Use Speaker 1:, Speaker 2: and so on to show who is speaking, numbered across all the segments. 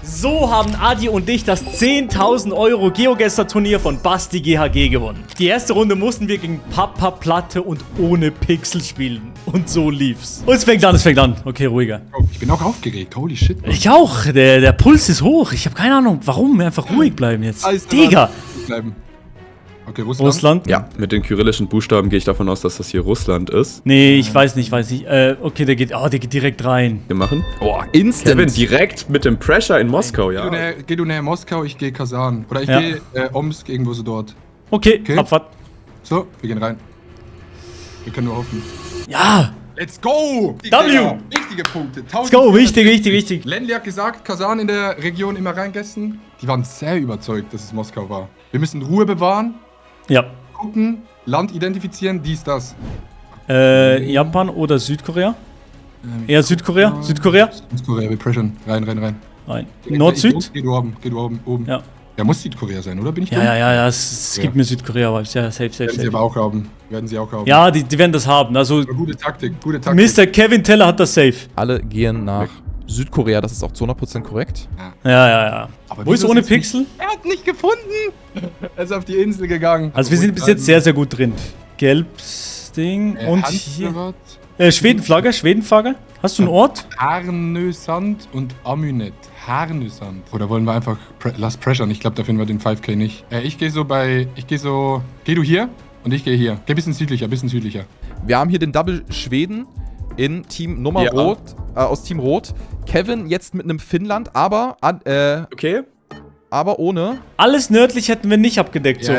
Speaker 1: So haben Adi und ich das 10.000 € GeoGuessr-Turnier von Basti GHG gewonnen. Die erste Runde mussten wir gegen Papa Platte und ohne Pixel spielen. Und so lief's. Und es fängt an, Okay, ruhiger.
Speaker 2: Oh, ich bin auch aufgeregt. Holy shit, Mann.
Speaker 1: Ich auch. Der Puls ist hoch. Ich habe keine Ahnung, warum. Einfach ruhig bleiben jetzt. Digga.
Speaker 2: Okay, Russland?
Speaker 3: Ja, mit den kyrillischen Buchstaben gehe ich davon aus, dass das hier Russland ist.
Speaker 1: Nee, ich weiß nicht. Okay, der geht direkt rein.
Speaker 3: Wir machen. Oh, instant. Kevin, direkt mit dem Pressure in Moskau, ja.
Speaker 2: Geh du näher Moskau, ich gehe Kasan. Oder ich gehe Omsk, irgendwo so dort.
Speaker 1: Okay, Abfahrt.
Speaker 2: So, wir gehen rein. Wir können nur hoffen.
Speaker 1: Ja!
Speaker 2: Let's go!
Speaker 1: W!
Speaker 2: Wichtige Punkte.
Speaker 1: Let's go, wichtig.
Speaker 2: Lenny hat gesagt, Kasan in der Region immer reingegessen. Die waren sehr überzeugt, dass es Moskau war. Wir müssen Ruhe bewahren.
Speaker 1: Ja.
Speaker 2: Gucken, Land identifizieren, das.
Speaker 1: Japan oder Südkorea? Eher Südkorea? Südkorea,
Speaker 2: wir pressern. Rein.
Speaker 1: Nord-Süd?
Speaker 2: Geh du oben.
Speaker 1: Ja.
Speaker 2: Ja, muss Südkorea sein, oder? Bin ich dumm?
Speaker 1: Ja, es gibt mir Südkorea-Vibes. Ja, safe.
Speaker 2: Werden sie aber auch haben.
Speaker 1: Ja, die werden das haben. Also,
Speaker 2: gute Taktik.
Speaker 1: Mr. Kevin Teller hat das safe.
Speaker 4: Alle gehen nach Südkorea, das ist auch zu 100% korrekt.
Speaker 1: Ja. Aber wo ist ohne Pixel?
Speaker 2: Er hat nicht gefunden. Er ist auf die Insel gegangen.
Speaker 1: Also wir sind bis jetzt sehr, sehr gut drin. Gelbs Ding und hier. Schwedenflagge. Hast du einen Ort?
Speaker 2: Harnösand und Amünet. Harnösand. Oder wollen wir einfach Last Pressure? Ich glaube, da finden wir den 5K nicht. Geh du hier und ich gehe hier. Geh ein bisschen südlicher.
Speaker 4: Wir haben hier den Double Schweden in Team Nummer Rot, aus Team Rot. Kevin jetzt mit einem Finnland, aber
Speaker 3: okay.
Speaker 4: Aber ohne.
Speaker 1: Alles nördlich hätten wir nicht abgedeckt. So.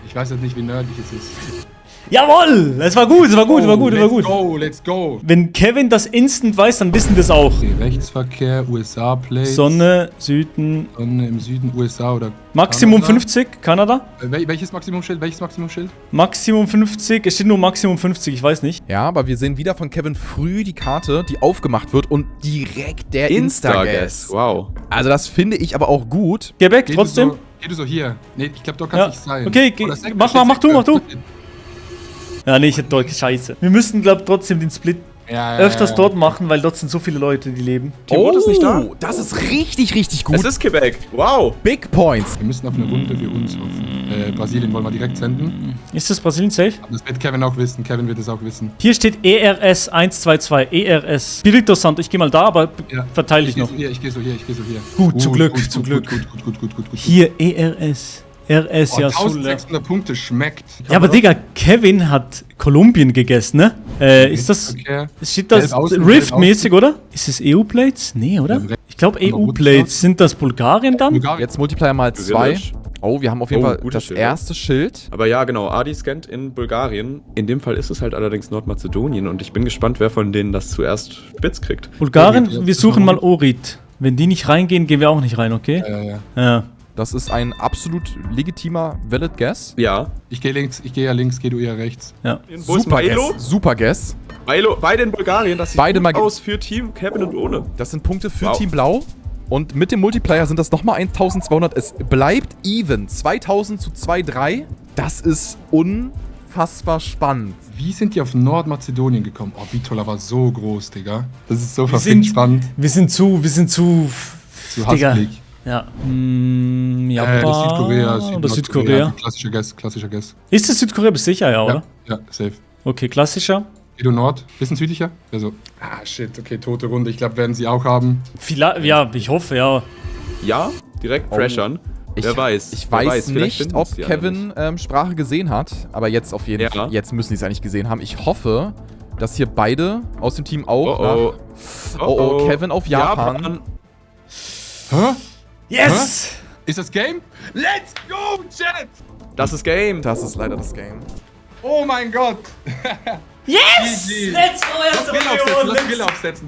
Speaker 2: Ich weiß jetzt nicht, wie nördlich es ist.
Speaker 1: Jawohl! Es war gut.
Speaker 2: Let's go.
Speaker 1: Wenn Kevin das instant weiß, dann wissen wir es auch.
Speaker 2: Okay, Rechtsverkehr, USA-Plates.
Speaker 1: Sonne, Süden.
Speaker 2: Sonne im Süden, USA oder
Speaker 1: Maximum
Speaker 2: Kanada.
Speaker 1: 50, Kanada.
Speaker 2: Welches Maximumschild?
Speaker 1: Maximum 50, es steht nur Maximum 50, ich weiß nicht.
Speaker 4: Ja, aber wir sehen wieder von Kevin früh die Karte, die aufgemacht wird und direkt der Insta-Guess.
Speaker 3: Wow.
Speaker 4: Also das finde ich aber auch gut.
Speaker 1: Geh weg, trotzdem.
Speaker 2: Geh du so hier. Nee, ich glaube, dort kann es nicht sein.
Speaker 1: Okay, mach du. Ja, nee, ich hätte dort scheiße. Wir müssen, glaube ich, trotzdem den Split öfters dort machen, weil dort sind so viele Leute, die leben.
Speaker 3: Team Rot ist nicht da?
Speaker 4: Das ist richtig gut.
Speaker 3: Es ist Quebec. Wow.
Speaker 4: Big Points.
Speaker 2: Wir müssen auf eine Runde für uns hoffen. Brasilien wollen wir direkt senden.
Speaker 1: Ist das Brasilien safe?
Speaker 2: Aber das wird Kevin auch wissen. Kevin wird es auch wissen.
Speaker 1: Hier steht ERS 122. ERS. Spirito Santo. Ich gehe mal da, aber verteile dich noch.
Speaker 2: Ich gehe so hier.
Speaker 1: Gut, zum Glück.
Speaker 2: Gut.
Speaker 1: Hier ERS. RS, ja,
Speaker 2: 1600 Punkte schmeckt.
Speaker 1: Ja, aber Digga, Kevin hat Kolumbien gegessen, ne? Ist das. Steht das Rift-mäßig, oder? Ist es EU-Plates? Nee, oder? Ich glaube EU-Plates. Sind das Bulgarien dann?
Speaker 4: Jetzt Multiplier mal 2. Oh, wir haben auf jeden Fall das erste Schild.
Speaker 3: Aber ja, genau, Adi scannt in Bulgarien. In dem Fall ist es halt allerdings Nordmazedonien und ich bin gespannt, wer von denen das zuerst spitz kriegt.
Speaker 1: Bulgarien, wir suchen mal Orit. Wenn die nicht reingehen, gehen wir auch nicht rein, okay? Ja.
Speaker 4: Das ist ein absolut legitimer Valid Guess.
Speaker 3: Ja.
Speaker 2: Ich gehe ja links, geh du eher rechts.
Speaker 1: Ja.
Speaker 4: Super Guess.
Speaker 3: Beide in Bulgarien, das sieht
Speaker 4: beide
Speaker 3: gut aus für Team Kevin und ohne.
Speaker 4: Das sind Punkte für Team Blau. Und mit dem Multiplier sind das nochmal 1200. Es bleibt even. 2000 zu 2,3. Das ist unfassbar spannend.
Speaker 2: Wie sind die auf Nordmazedonien gekommen? Oh, Bitola war so groß, Digga. Das ist so verfickt spannend.
Speaker 1: Wir sind zu
Speaker 2: hassblick.
Speaker 1: Ja. Japan oder Südkorea.
Speaker 2: Klassischer Guess.
Speaker 1: Ist es Südkorea? Bist du sicher, ja, oder?
Speaker 2: Ja, safe.
Speaker 1: Okay, klassischer.
Speaker 2: Geh du Nord? Bisschen südlicher? Also, shit, okay, tote Runde. Ich glaube, werden sie auch haben.
Speaker 1: Vielleicht, ja, ich hoffe, ja.
Speaker 3: Ja, direkt pressern. Wer weiß.
Speaker 4: Ich weiß nicht, ob Kevin Sprache gesehen hat, aber jetzt auf jeden Fall. Jetzt müssen sie es eigentlich gesehen haben. Ich hoffe, dass hier beide aus dem Team auch Kevin auf Japan.
Speaker 2: Hä?
Speaker 1: Yes!
Speaker 2: Hä? Ist das Game? Let's go, Chat!
Speaker 3: Das ist Game.
Speaker 4: Das ist leider das Game.
Speaker 2: Oh mein Gott!
Speaker 1: Yes! Let's go!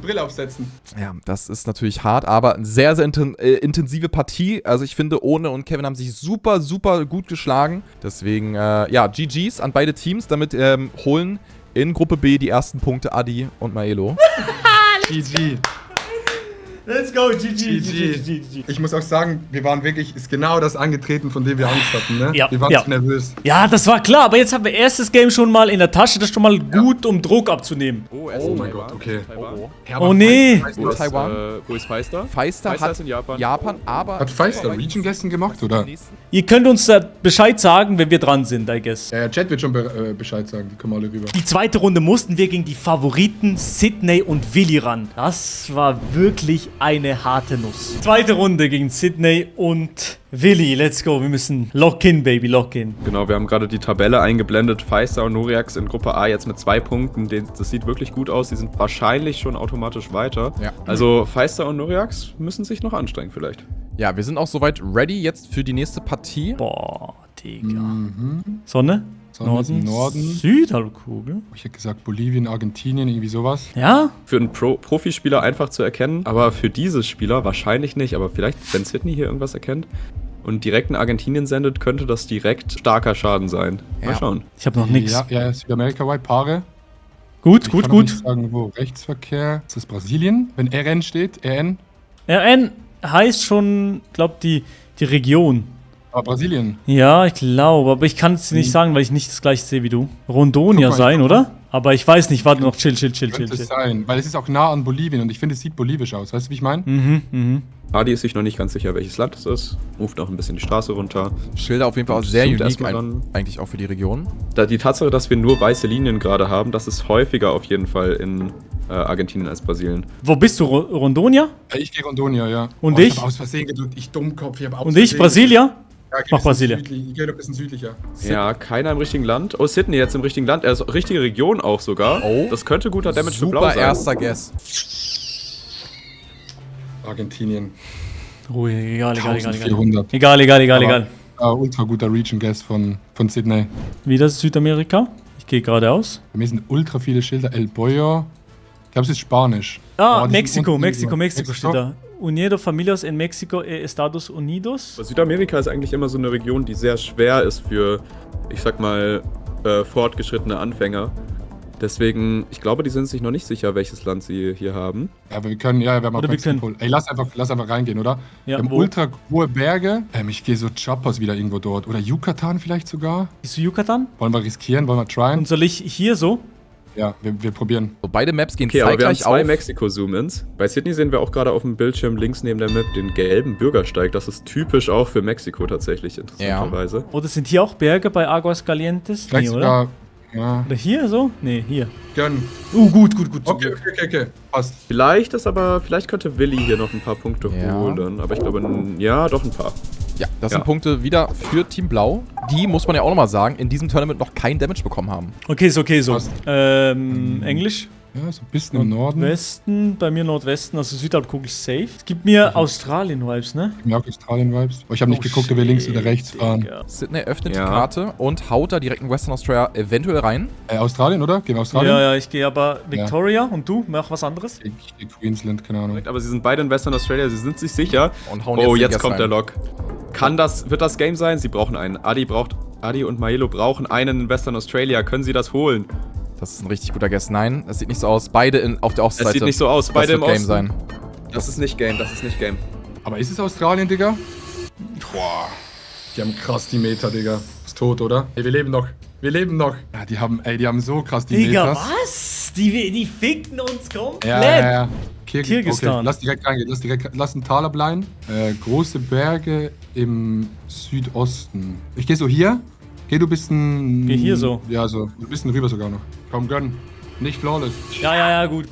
Speaker 2: Brille aufsetzen.
Speaker 4: Ja, das ist natürlich hart, aber eine sehr, sehr intensive Partie. Also ich finde, Ohne und Kevin haben sich super gut geschlagen. Deswegen, GG's an beide Teams. Damit holen in Gruppe B die ersten Punkte Adi und Maelo.
Speaker 2: GG.
Speaker 1: Let's go, GG.
Speaker 2: Ich muss auch sagen, wir waren wirklich, ist genau das angetreten, von dem wir Angst hatten, ne?
Speaker 1: Ja,
Speaker 2: Wir waren zu nervös.
Speaker 1: Ja, das war klar, aber jetzt haben wir erstes Game schon mal in der Tasche, das ist schon mal gut, um Druck abzunehmen.
Speaker 2: Oh mein Gott, okay.
Speaker 1: Oh nee.
Speaker 3: Wo ist
Speaker 4: Taiwan?
Speaker 3: Wo ist Feister?
Speaker 4: Feister hat
Speaker 3: ist in Japan.
Speaker 4: aber...
Speaker 2: Hat Feister Region gestern gemacht, oder?
Speaker 1: Ihr könnt uns Bescheid sagen, wenn wir dran sind, I guess.
Speaker 2: Ja, Chat wird schon Bescheid sagen, die kommen alle rüber.
Speaker 1: Die zweite Runde mussten wir gegen die Favoriten Sydney und Willi ran. Das war wirklich eine harte Nuss. Zweite Runde gegen Sydney und Willi. Let's go. Wir müssen lock in, Baby, lock in.
Speaker 3: Genau, wir haben gerade die Tabelle eingeblendet. Feister und Noriax in Gruppe A jetzt mit 2 Punkten. Das sieht wirklich gut aus. Die sind wahrscheinlich schon automatisch weiter.
Speaker 4: Ja.
Speaker 3: Also Feister und Noriax müssen sich noch anstrengen vielleicht.
Speaker 4: Ja, wir sind auch soweit ready jetzt für die nächste Partie.
Speaker 1: Boah, Digga. Sonne?
Speaker 2: Sonne ist im Norden.
Speaker 1: Südhalbkugel.
Speaker 2: Ich hätte gesagt Bolivien, Argentinien, irgendwie sowas.
Speaker 1: Ja?
Speaker 3: Für einen Profispieler einfach zu erkennen, aber für diese Spieler wahrscheinlich nicht. Aber vielleicht, wenn Sydney hier irgendwas erkennt und direkt in Argentinien sendet, könnte das direkt starker Schaden sein. Mal schauen.
Speaker 1: Ich habe noch nichts.
Speaker 2: Ja, Südamerika-wide, Paare.
Speaker 1: Gut.
Speaker 2: Ich kann auch nicht sagen, wo. Rechtsverkehr. Ist das Brasilien? Wenn RN steht, RN.
Speaker 1: RN heißt schon, glaub die Region.
Speaker 2: Aber Brasilien.
Speaker 1: Ja, ich glaube, aber ich kann es nicht sagen, weil ich nicht das gleiche sehe wie du. Rondonia sein, oder? Aber ich weiß nicht, warte noch, chill.
Speaker 2: Könnte es sein, weil es ist auch nah an Bolivien und ich finde, es sieht bolivisch aus. Weißt du, wie ich meine?
Speaker 3: Adi ist sich noch nicht ganz sicher, welches Land es ist. Ruft auch ein bisschen die Straße runter.
Speaker 4: Schilder auf jeden Fall auch sehr
Speaker 3: Zoomt
Speaker 4: unique,
Speaker 3: erstmal ran.
Speaker 4: eigentlich auch für die Region.
Speaker 3: Die Tatsache, dass wir nur weiße Linien gerade haben, das ist häufiger auf jeden Fall in Argentinien als Brasilien.
Speaker 1: Wo bist du, Rondonia?
Speaker 2: Ich gehe Rondonia, ja.
Speaker 1: Und ich?
Speaker 2: Ich habe aus Versehen gedrückt, ich Dummkopf.
Speaker 1: Und ich, Brasilia?
Speaker 2: Ja,
Speaker 1: Mach Brasilia.
Speaker 2: Ich gehe noch ein bisschen südlicher.
Speaker 3: Ja, keiner im richtigen Land. Oh, Sydney jetzt im richtigen Land. Also richtige Region auch sogar.
Speaker 4: Oh.
Speaker 3: Das könnte guter Damage für Blau
Speaker 4: Super
Speaker 3: sein.
Speaker 4: erster Guess.
Speaker 2: Argentinien.
Speaker 1: Ruhig, egal.
Speaker 2: 1400.
Speaker 1: Egal.
Speaker 2: Ultra guter Region Guess von Sydney.
Speaker 1: Wieder Südamerika. Ich gehe geradeaus.
Speaker 2: Bei mir sind ultra viele Schilder. El Boyo. Ich glaube, es ist Spanisch.
Speaker 1: Ah,
Speaker 2: Oh, die sind
Speaker 1: Mexiko
Speaker 2: unten
Speaker 1: steht da. Unido Familias en Mexico Estados Unidos.
Speaker 3: Südamerika ist eigentlich immer so eine Region, die sehr schwer ist für, ich sag mal, fortgeschrittene Anfänger. Deswegen, ich glaube, die sind sich noch nicht sicher, welches Land sie hier haben.
Speaker 2: Ja, aber wir können, wir haben auch
Speaker 1: Oder wir können-
Speaker 2: Mexiko. Ey, lass einfach reingehen, oder?
Speaker 1: Ja,
Speaker 2: wir haben
Speaker 1: wo?
Speaker 2: ultra hohe Berge. Ich gehe so Chiapas wieder irgendwo dort. Oder Yucatan vielleicht sogar.
Speaker 1: Bist du Yucatan?
Speaker 2: Wollen wir riskieren? Wollen wir tryen?
Speaker 1: Und soll ich hier so?
Speaker 2: Ja, wir probieren.
Speaker 4: So, beide Maps gehen
Speaker 3: Okay, aber wir haben
Speaker 4: zeitgleich
Speaker 3: 2
Speaker 4: auf.
Speaker 3: Mexiko-Zoom-Ins. Bei Sydney sehen wir auch gerade auf dem Bildschirm links neben der Map den gelben Bürgersteig. Das ist typisch auch für Mexiko tatsächlich, interessanterweise.
Speaker 1: Oder sind hier auch Berge bei Aguascalientes?
Speaker 2: Vielleicht
Speaker 1: Nee, oder?
Speaker 2: sogar. Ja,
Speaker 1: Oder hier so? Nee, hier.
Speaker 2: gönn.
Speaker 1: Gut.
Speaker 2: Okay. Passt.
Speaker 3: Vielleicht könnte Willi hier noch ein paar Punkte
Speaker 4: Ja.
Speaker 3: holen. Aber ich glaube, ja, doch ein paar.
Speaker 4: Ja, das
Speaker 3: Ja.
Speaker 4: sind Punkte wieder für Team Blau. Die, muss man ja auch nochmal sagen, in diesem Tournament noch kein Damage bekommen haben.
Speaker 1: Okay, so.
Speaker 2: Passt.
Speaker 1: Englisch?
Speaker 2: Ja, so ein bisschen im Norden.
Speaker 1: Westen, bei mir Nordwesten, also Südhalbkugel safe. Es gibt mir Australien-Vibes, ne?
Speaker 2: Ich habe auch Australien-Vibes. Oh, ich habe nicht geguckt, ob wir links oder rechts fahren.
Speaker 1: Digga.
Speaker 4: Sydney öffnet
Speaker 3: Ja.
Speaker 4: die Karte und haut da direkt in Western Australia eventuell rein.
Speaker 2: Australien, oder? Gehen wir Australien?
Speaker 1: Ja, ich gehe aber Victoria und du, mach was anderes.
Speaker 2: Ich gehe Queensland, keine Ahnung.
Speaker 3: Aber sie sind beide in Western Australia, sie sind sich sicher.
Speaker 4: Und hauen
Speaker 3: Oh,
Speaker 4: den
Speaker 3: jetzt
Speaker 4: Guess
Speaker 3: kommt
Speaker 4: rein.
Speaker 3: der Lock. Wird das Game sein? Sie brauchen einen. Adi und Maelo brauchen einen in Western Australia. Können sie das holen?
Speaker 4: Das ist ein richtig guter Guess. Nein, das sieht nicht so aus. Beide auf der Ostseite.
Speaker 3: Es sieht nicht so aus. Beide
Speaker 4: das
Speaker 3: im
Speaker 4: wird Game
Speaker 3: Osten.
Speaker 4: sein.
Speaker 3: Das ist nicht Game.
Speaker 2: Aber ist es Australien, Digga? Boah. Die haben krass die Meter, Digga. Ist tot, oder? Ey, wir leben noch. Ja, die haben so krass die
Speaker 1: Digga,
Speaker 2: Meters.
Speaker 1: was? Die fickten uns komplett.
Speaker 2: Ja.
Speaker 1: Kirgisistan.
Speaker 2: Okay, lass direkt reingehen. Lass einen Taler bleiben. Große Berge im Südosten. Ich gehe so hier. Geh du bisschen.
Speaker 1: Geh hier so.
Speaker 2: Ja, so. Ein bisschen rüber sogar noch. Komm, gönn. Nicht flawless.
Speaker 1: Ja, gut.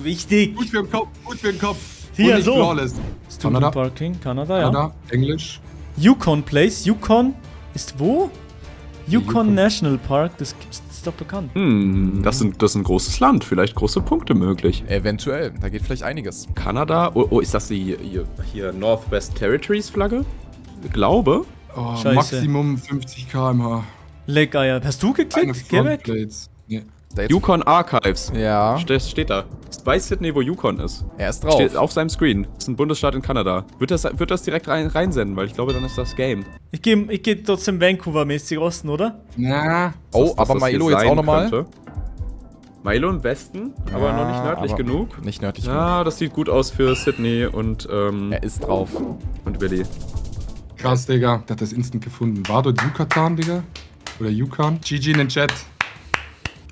Speaker 1: Wichtig.
Speaker 2: Gut für den Kopf.
Speaker 1: Hier,
Speaker 2: Und nicht
Speaker 1: so.
Speaker 2: flawless.
Speaker 1: Student
Speaker 2: Kanada.
Speaker 1: Parking, Kanada, ja.
Speaker 2: Kanada, Englisch.
Speaker 1: Yukon Place. Yukon ist wo? Yukon
Speaker 2: Yukon.
Speaker 1: National Park, das ist doch bekannt.
Speaker 3: Das ist ein großes Land. Vielleicht große Punkte möglich.
Speaker 4: Eventuell. Da geht vielleicht einiges.
Speaker 3: Kanada. Oh, ist das die hier Northwest Territories Flagge? Ich glaube.
Speaker 2: Oh,
Speaker 1: Scheiße.
Speaker 2: Maximum 50 km/h.
Speaker 1: Leckeier. Hast du geklickt? Geh weg.
Speaker 2: Frontplates. Nee.
Speaker 4: Da jetzt-
Speaker 3: Yukon Archives.
Speaker 4: Ja,
Speaker 3: Steht da. Ist bei Sydney, wo Yukon ist.
Speaker 4: er ist drauf.
Speaker 3: Steht auf seinem Screen. Das ist ein Bundesstaat in Kanada. Wird das direkt reinsenden, weil ich glaube, dann ist das Game.
Speaker 1: Ich geh trotzdem Vancouver-mäßig Osten, oder?
Speaker 2: Na.
Speaker 4: Oh,
Speaker 3: Dass
Speaker 4: aber
Speaker 3: das hier
Speaker 4: Maelo jetzt
Speaker 3: sein
Speaker 4: auch nochmal.
Speaker 3: könnte. Milo im Westen, aber noch nicht nördlich genug.
Speaker 4: Nicht nördlich genug.
Speaker 3: Ja, das sieht gut aus für Sydney und
Speaker 4: Er ist drauf.
Speaker 3: und Willi.
Speaker 2: Krass, Digga. Der hat das instant gefunden. War dort Yucatan, Digga? Oder Yukon? GG in den Chat.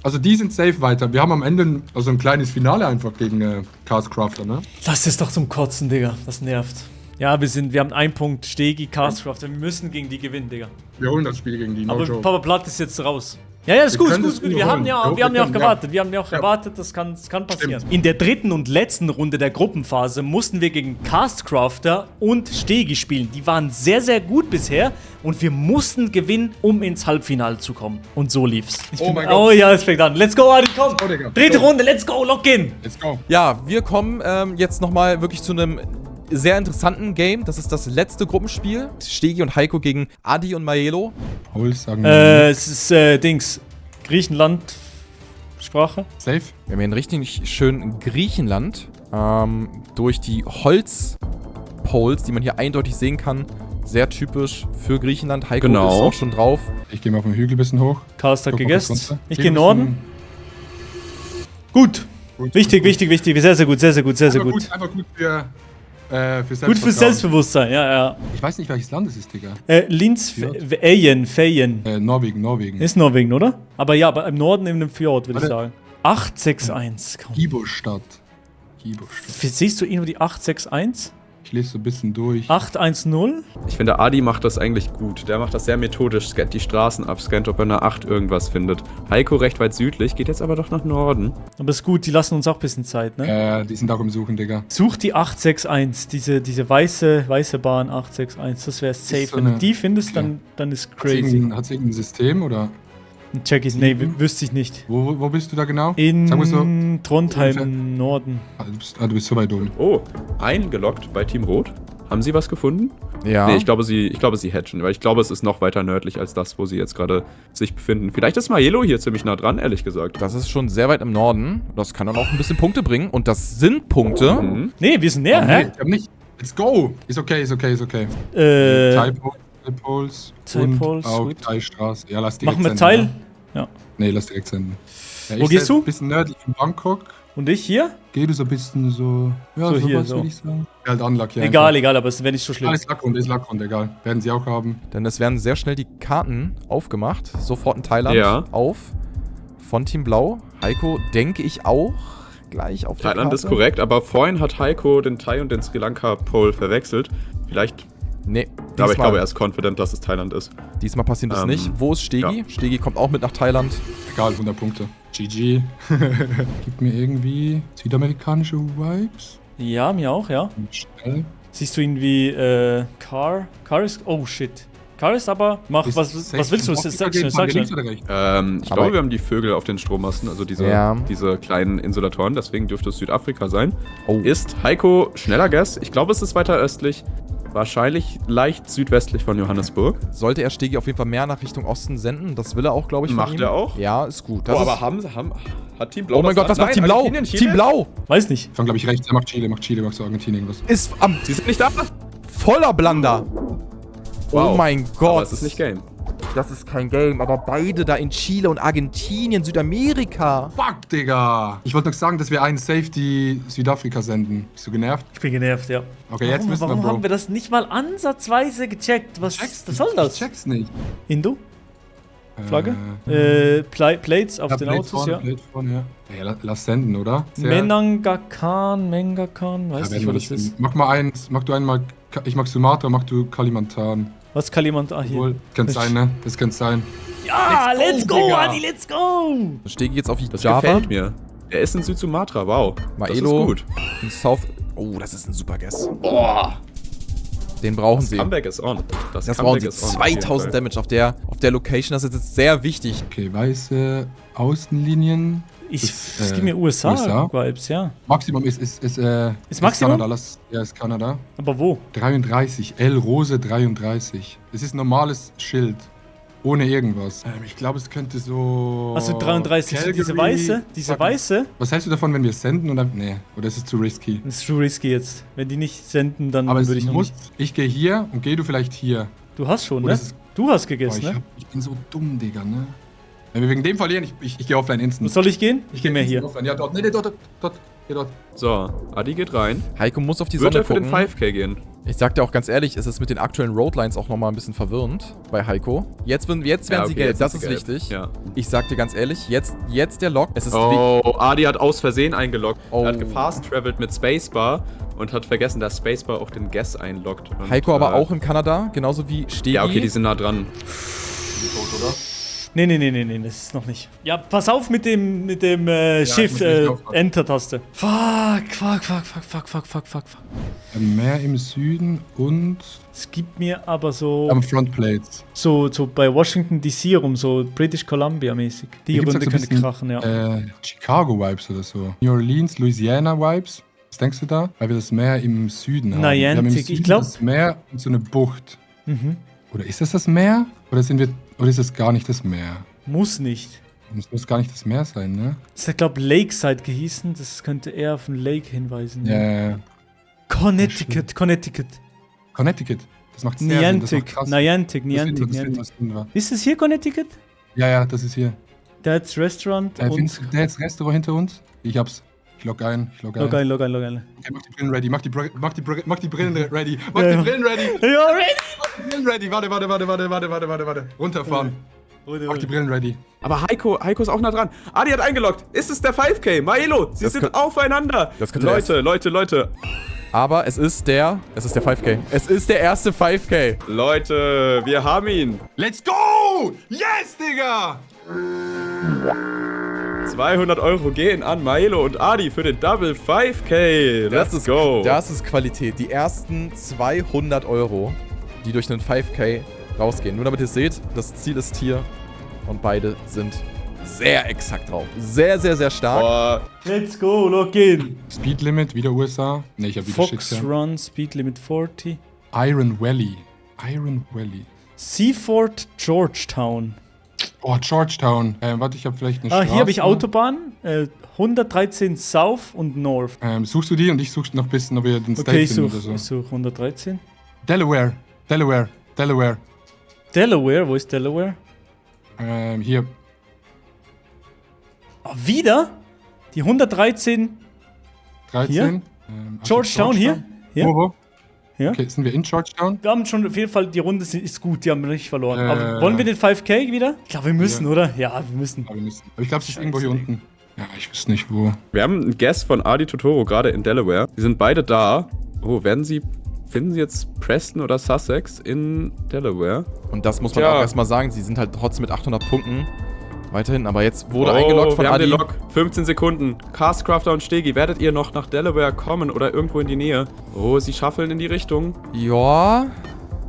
Speaker 2: Also die sind safe weiter. Wir haben am Ende also ein kleines Finale einfach gegen Castcrafter, ne?
Speaker 1: Das ist doch zum Kotzen, Digga. Das nervt. Ja, wir haben 1 Punkt Stegi, Castcrafter. Wir müssen gegen die gewinnen, Digga.
Speaker 2: Wir holen das Spiel gegen die, no
Speaker 1: Aber
Speaker 2: joke.
Speaker 1: Papa Platt ist jetzt raus. Ja, ist gut, ist gut, ist gut. Wir haben ja auch gewartet. Wir haben ja auch gewartet, das kann passieren.
Speaker 2: Stimmt.
Speaker 1: In der 3. und letzten Runde der Gruppenphase mussten wir gegen Castcrafter und Stegi spielen. Die waren sehr, sehr gut bisher und wir mussten gewinnen, um ins Halbfinale zu kommen. Und so lief's. Oh ja, es fängt an. Let's go, Adi, komm.
Speaker 2: Let's go, Digga.
Speaker 1: 3. Runde, let's go, lock in.
Speaker 2: Let's go.
Speaker 4: Ja, wir kommen jetzt nochmal wirklich zu einem sehr interessanten Game. Das ist das letzte Gruppenspiel. Stegi und Heiko gegen Adi und Maelo.
Speaker 2: Hols sagen
Speaker 1: Es ist, Griechenland Sprache.
Speaker 2: safe.
Speaker 4: Wir haben hier einen richtig schönen Griechenland. Durch die Holzpoles, die man hier eindeutig sehen kann. Sehr typisch für Griechenland. Heiko ist auch schon drauf.
Speaker 2: Ich gehe mal auf den Hügel ein bisschen hoch.
Speaker 1: Karst hat
Speaker 2: Guck mal
Speaker 1: gegessen.
Speaker 2: kurz runter.
Speaker 1: Ich gehe Norden. Gut. Wichtig. Sehr, sehr gut.
Speaker 2: Einfach gut für Selbstvertrauen.
Speaker 1: Gut für Selbstbewusstsein, ja.
Speaker 2: Ich weiß nicht, welches Land es ist, Digga.
Speaker 1: Linz,
Speaker 2: Fjord.
Speaker 1: Feyen.
Speaker 2: Norwegen.
Speaker 1: Ist Norwegen, oder? Aber ja, aber im Norden in einem Fjord, würde ich sagen. 861. Komm.
Speaker 2: Gibostadt.
Speaker 1: Siehst du irgendwo die 861?
Speaker 2: Ich lese so ein bisschen durch.
Speaker 1: 810?
Speaker 3: Ich finde, Adi macht das eigentlich gut. Der macht das sehr methodisch, scannt die Straßen ab, scannt, ob er eine 8 irgendwas findet. Heiko recht weit südlich, geht jetzt aber doch nach Norden.
Speaker 1: Aber ist gut, die lassen uns auch ein bisschen Zeit, ne?
Speaker 2: Die sind auch im Suchen, Digga.
Speaker 1: Such die 861, diese weiße Bahn 861, das wäre safe.
Speaker 2: so
Speaker 1: Wenn du
Speaker 2: eine-
Speaker 1: die findest, dann ist crazy.
Speaker 2: Hat es irgendein System oder?
Speaker 1: Check is, nee, wüsste ich nicht.
Speaker 2: Wo bist du da genau?
Speaker 1: In
Speaker 2: Sagen wir so.
Speaker 1: Trondheim
Speaker 2: ungefähr.
Speaker 1: im Norden.
Speaker 2: Du bist so weit oben.
Speaker 3: Oh, eingeloggt bei Team Rot. Haben Sie was gefunden?
Speaker 4: Ja.
Speaker 3: Nee, ich glaube, sie hatchen, weil ich glaube, es ist noch weiter nördlich als das, wo sie jetzt gerade sich befinden. Vielleicht ist Maelo hier ziemlich nah dran, ehrlich gesagt.
Speaker 4: Das ist schon sehr weit im Norden. Das kann dann auch ein bisschen Punkte bringen. Und das sind Punkte.
Speaker 3: Mhm.
Speaker 1: Nee, wir sind näher, hä?
Speaker 2: Ich hab nicht. Let's go! Ist okay. Typholes und
Speaker 1: Typholes,
Speaker 2: auch
Speaker 1: gut.
Speaker 2: Teilstraße. Ja, lass direkt
Speaker 1: Machen wir
Speaker 2: senden,
Speaker 1: Teil?
Speaker 2: oder?
Speaker 1: Ja.
Speaker 2: Nee, lass direkt senden. Ja,
Speaker 1: Wo gehst du?
Speaker 2: Ein bisschen nördlich von Bangkok.
Speaker 1: Und ich hier?
Speaker 2: Geh du so ein bisschen so. Ja,
Speaker 1: So
Speaker 2: so
Speaker 1: hier,
Speaker 2: was
Speaker 1: so.
Speaker 2: würde ich sagen. Halt unlucky.
Speaker 1: Egal, aber es wäre nicht so schlimm.
Speaker 2: Ist Lackrunde, egal. Werden sie auch haben.
Speaker 4: Denn es werden sehr schnell die Karten aufgemacht. Sofort in Thailand
Speaker 3: Ja.
Speaker 4: auf. Von Team Blau. Heiko, denke ich auch. Gleich auf der
Speaker 3: Thailand
Speaker 4: Karte.
Speaker 3: ist korrekt, aber vorhin hat Heiko den Thai und den Sri Lanka-Pole verwechselt. Vielleicht,
Speaker 4: Nee,
Speaker 3: aber ich glaube, er ist confident, dass es Thailand ist.
Speaker 4: diesmal passiert es nicht. Wo ist Stegi?
Speaker 3: ja.
Speaker 4: Stegi kommt auch mit nach Thailand.
Speaker 2: Egal, 100 Punkte. GG. Gibt mir irgendwie südamerikanische Vibes.
Speaker 1: Ja, mir auch, ja.
Speaker 2: Schnell.
Speaker 1: Siehst du ihn wie Car? Car ist. Oh shit. Car ist aber. Was willst du? Sag schnell.
Speaker 3: Ich
Speaker 4: Aber-
Speaker 3: glaube, wir haben die Vögel auf den Strommasten, also
Speaker 4: Ja.
Speaker 3: diese kleinen Insulatoren, deswegen dürfte es Südafrika sein.
Speaker 4: Oh.
Speaker 3: Ist Heiko schneller Guess? Ich glaube, es ist weiter östlich. Wahrscheinlich leicht südwestlich von Johannesburg.
Speaker 4: Sollte er Stegi auf jeden Fall mehr nach Richtung Osten senden. Das will er auch, glaube ich, von
Speaker 3: Macht
Speaker 4: ihm.
Speaker 3: er auch?
Speaker 4: Ja, ist gut. Das
Speaker 3: Oh,
Speaker 4: ist,
Speaker 3: aber hat Team Blau
Speaker 4: oh mein Gott, was macht Team Blau? Team Blau
Speaker 1: Weiß nicht.
Speaker 2: Ich fand, glaube ich, rechts. Er macht Chile, macht so Argentinien irgendwas.
Speaker 4: ist am
Speaker 3: Sie sind nicht da?
Speaker 4: voller Blunder.
Speaker 3: Wow.
Speaker 4: Oh mein
Speaker 3: Aber
Speaker 4: Gott.
Speaker 3: es ist nicht Game.
Speaker 4: Das ist kein Game, aber beide da in Chile und Argentinien, Südamerika.
Speaker 2: Fuck, Digga. Ich wollte noch sagen, dass wir einen Safety Südafrika senden. Bist du genervt?
Speaker 1: Ich bin genervt, ja.
Speaker 2: Okay, jetzt müssen wir,
Speaker 1: Warum
Speaker 2: Bro.
Speaker 1: haben wir das nicht mal ansatzweise gecheckt? Was soll das?
Speaker 2: Ich check's nicht.
Speaker 1: Indo? Flagge? Plates auf den
Speaker 2: Plate
Speaker 1: Autos,
Speaker 2: vorne,
Speaker 1: ja.
Speaker 2: Plate vorne, ja. Ja, lass senden, oder?
Speaker 1: Mengakan, weiß
Speaker 2: Ja,
Speaker 1: nicht, was das ist.
Speaker 2: Mach mal eins. Mach du einmal. Ich mag Sumatra, mach du Kalimantan.
Speaker 1: Was Kalimantan? Ah, hier.
Speaker 2: Obwohl, könnte sein, ne? Das könnte sein.
Speaker 1: Ja, let's go,
Speaker 2: Digga.
Speaker 1: Adi, let's go!
Speaker 4: Stegi jetzt auf die
Speaker 3: Das
Speaker 4: Java.
Speaker 3: gefällt mir. Er ist in Süd-Sumatra, wow. Das ist
Speaker 4: Maelo
Speaker 3: gut.
Speaker 4: in South. Oh, das ist ein super Guess.
Speaker 3: Boah.
Speaker 4: Den brauchen
Speaker 3: Das
Speaker 4: sie.
Speaker 3: Comeback ist on.
Speaker 4: Das brauchen
Speaker 3: Comeback
Speaker 4: sie.
Speaker 3: ist on, auf jeden
Speaker 4: 2000
Speaker 3: Fall.
Speaker 4: Damage auf der Location. Das ist jetzt sehr wichtig.
Speaker 2: Okay, weiße Außenlinien.
Speaker 1: Das gibt mir USA-Vibes, ja.
Speaker 2: Maximum ist
Speaker 1: Maximum?
Speaker 2: Kanada. Ist Kanada.
Speaker 1: Aber wo?
Speaker 2: 33. L Rose 33. Es ist ein normales Schild. Ohne irgendwas. Ich glaube, es könnte so.
Speaker 1: Also 33, so diese
Speaker 2: Calgary,
Speaker 1: weiße? Diese
Speaker 2: sag-
Speaker 1: weiße?
Speaker 2: Was hältst du davon, wenn wir es senden oder. Nee, oder ist es zu risky?
Speaker 1: Das ist zu risky jetzt. Wenn die nicht senden, dann
Speaker 2: Aber
Speaker 1: würde
Speaker 2: es
Speaker 1: ich noch
Speaker 2: muss.
Speaker 1: nicht.
Speaker 2: Ich gehe hier und geh du vielleicht hier.
Speaker 1: Du hast schon,
Speaker 2: Oh,
Speaker 1: ne?
Speaker 2: das ist-
Speaker 1: Du hast
Speaker 2: Boah,
Speaker 1: gegessen, ne?
Speaker 2: ich bin so dumm, Digga, ne? Wenn wir wegen dem verlieren, ich gehe offline
Speaker 1: Wo
Speaker 2: instant.
Speaker 1: soll ich gehen? Ich gehe mehr hier.
Speaker 2: Offline. Ja, dort. Nee, dort. Geh dort.
Speaker 3: So, Adi geht rein.
Speaker 4: Heiko muss auf die
Speaker 3: Wird
Speaker 4: Sonne
Speaker 3: er für den
Speaker 4: gucken.
Speaker 3: 5K gehen?
Speaker 4: Ich sag dir auch ganz ehrlich, es ist mit den aktuellen Roadlines auch nochmal ein bisschen verwirrend bei Heiko. Jetzt werden sie gelb,
Speaker 3: jetzt
Speaker 4: das
Speaker 3: sind
Speaker 4: ist
Speaker 3: sie gelb.
Speaker 4: wichtig.
Speaker 3: Ja.
Speaker 4: Ich sag dir ganz ehrlich, jetzt der Lock. Es ist
Speaker 3: Oh, Adi hat aus Versehen eingeloggt.
Speaker 4: Oh.
Speaker 3: Er hat gefast-travelt mit Spacebar und hat vergessen, dass Spacebar auch den Guess einloggt. Und,
Speaker 4: Heiko aber auch in Kanada, genauso wie Stegi.
Speaker 3: Ja, okay, die sind nah dran.
Speaker 1: Nee, das ist noch nicht. Ja, pass auf mit dem Shift,
Speaker 2: ich muss nicht aufpassen.
Speaker 1: Enter-Taste. Fuck.
Speaker 2: Mehr im Süden und
Speaker 1: Es gibt mir aber so,
Speaker 2: am Frontplates.
Speaker 1: so bei Washington DC rum, so British Columbia mäßig. Die
Speaker 2: Hier gibt's
Speaker 1: Runde
Speaker 2: auch so ein
Speaker 1: könnte
Speaker 2: bisschen,
Speaker 1: krachen, ja.
Speaker 2: Chicago-Vibes oder so. New Orleans, Louisiana-Vibes. Was denkst du da? Weil wir das Meer im Süden haben. Wir haben im
Speaker 1: Niantic,
Speaker 2: Süden
Speaker 1: ich glaub-
Speaker 2: das Meer und so eine Bucht.
Speaker 1: Mhm.
Speaker 2: Oder ist das Meer? Oder ist es gar nicht das Meer?
Speaker 1: Muss nicht.
Speaker 2: Das muss gar nicht das Meer sein, ne?
Speaker 1: Das hat, glaube ich, Lakeside gehießen. Das könnte eher auf den Lake hinweisen.
Speaker 2: Ja.
Speaker 1: Connecticut.
Speaker 2: Connecticut. Das macht sehr Sinn. Das macht
Speaker 1: Niantic.
Speaker 2: krass.
Speaker 1: Niantic.
Speaker 2: Das finden wir.
Speaker 1: Ist es hier Connecticut?
Speaker 2: Ja, das ist hier.
Speaker 1: Dad's Restaurant und...
Speaker 2: Findest du der jetzt Restaurant hinter uns? Ich hab's. Ich log ein.
Speaker 1: Log ein.
Speaker 2: Okay, mach die Brillen ready. Mach die Brillen ready. Mach die Brillen ready.
Speaker 1: Ja, ready!
Speaker 2: Ready. Warte. Runterfahren. Mach die Brillen ready.
Speaker 3: Aber Heiko ist auch nah dran. Adi hat eingeloggt. Ist es der 5K? Maelo, sie sind aufeinander.
Speaker 4: das könnte
Speaker 3: Leute.
Speaker 4: Aber es ist der 5K. Es ist der erste 5K.
Speaker 3: Leute, wir haben ihn.
Speaker 2: Let's go! Yes, Digga!
Speaker 3: 200 € gehen an Maelo und Adi für den Double 5K. Let's go.
Speaker 4: Das ist Qualität. Die ersten 200 €, die durch einen 5K rausgehen. Nur damit ihr seht, das Ziel ist hier und beide sind sehr exakt drauf. Sehr, sehr, sehr stark.
Speaker 3: Boah,
Speaker 1: Let's go, log in.
Speaker 2: Speed Limit, wieder USA. Ne, ich hab wieder
Speaker 1: Fox
Speaker 2: Shit.
Speaker 1: Run, Speed Limit 40.
Speaker 2: Iron Valley.
Speaker 1: Seaford, Georgetown.
Speaker 2: Oh, Georgetown. Warte, ich hab vielleicht eine Straße.
Speaker 1: Hier habe ich Autobahn. 113 South und North.
Speaker 2: Suchst du die und ich such noch ein bisschen, ob wir den State
Speaker 1: Okay, ich
Speaker 2: finden
Speaker 1: suche
Speaker 2: oder so.
Speaker 1: 113.
Speaker 2: Delaware.
Speaker 1: Delaware, wo ist Delaware?
Speaker 2: Hier.
Speaker 1: Oh, wieder? Die 113.
Speaker 2: 13.
Speaker 1: Hier?
Speaker 2: Also
Speaker 1: Georgetown, hier? Hier?
Speaker 2: Wo?
Speaker 1: Ja.
Speaker 2: Okay, sind wir in Georgetown?
Speaker 1: Wir haben schon auf jeden Fall, die Runde ist gut, die haben wir nicht verloren. Aber wollen wir den 5K wieder? Ich glaube, wir müssen, oder? Ja, wir müssen.
Speaker 2: Aber ich glaube, es ist irgendwo hier unten. Ja, ich weiß nicht wo.
Speaker 3: wir haben einen Guest von Adi Totoro gerade in Delaware. Die sind beide da. Oh, finden Sie jetzt Preston oder Sussex in Delaware?
Speaker 4: Und das muss man auch erstmal sagen. Sie sind halt trotzdem mit 800 Punkten weiterhin. Aber jetzt wurde
Speaker 3: eingeloggt
Speaker 4: eingeloggt von
Speaker 3: wir haben
Speaker 4: Adi.
Speaker 3: den Log. 15 Sekunden. Castcrafter und Stegi, werdet ihr noch nach Delaware kommen oder irgendwo in die Nähe? Oh, sie schaffeln in die Richtung.
Speaker 4: Ja,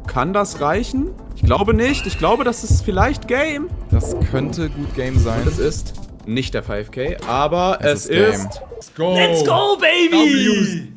Speaker 3: Kann das reichen? Ich glaube nicht. Ich glaube, das ist vielleicht Game.
Speaker 4: das könnte gut Game sein.
Speaker 3: Das ist nicht der 5K, aber es
Speaker 4: ist Game.
Speaker 3: ist...
Speaker 2: Let's go!
Speaker 1: Let's go, baby!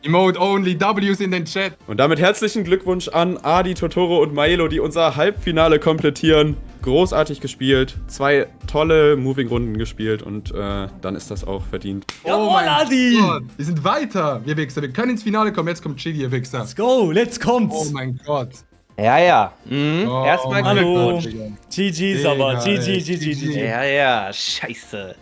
Speaker 2: Emote only, W's in den Chat.
Speaker 3: Und damit herzlichen Glückwunsch an Adi, Totoro und Maelo, die unser Halbfinale komplettieren. Großartig gespielt, 2 tolle Moving-Runden gespielt und dann ist das auch verdient.
Speaker 1: Jawohl, Adi!
Speaker 2: Gott, wir sind weiter, wir Wichser. Wir können ins Finale kommen. Jetzt kommt Chigi, ihr Wichser.
Speaker 1: Let's go, let's kommt's!
Speaker 2: Oh mein Gott.
Speaker 5: Ja.
Speaker 2: Oh,
Speaker 5: Erstmal
Speaker 2: mein
Speaker 1: Hallo.
Speaker 2: Gott, Digga.
Speaker 1: GG's aber,
Speaker 2: Digga,
Speaker 1: GG.
Speaker 5: Ja, scheiße.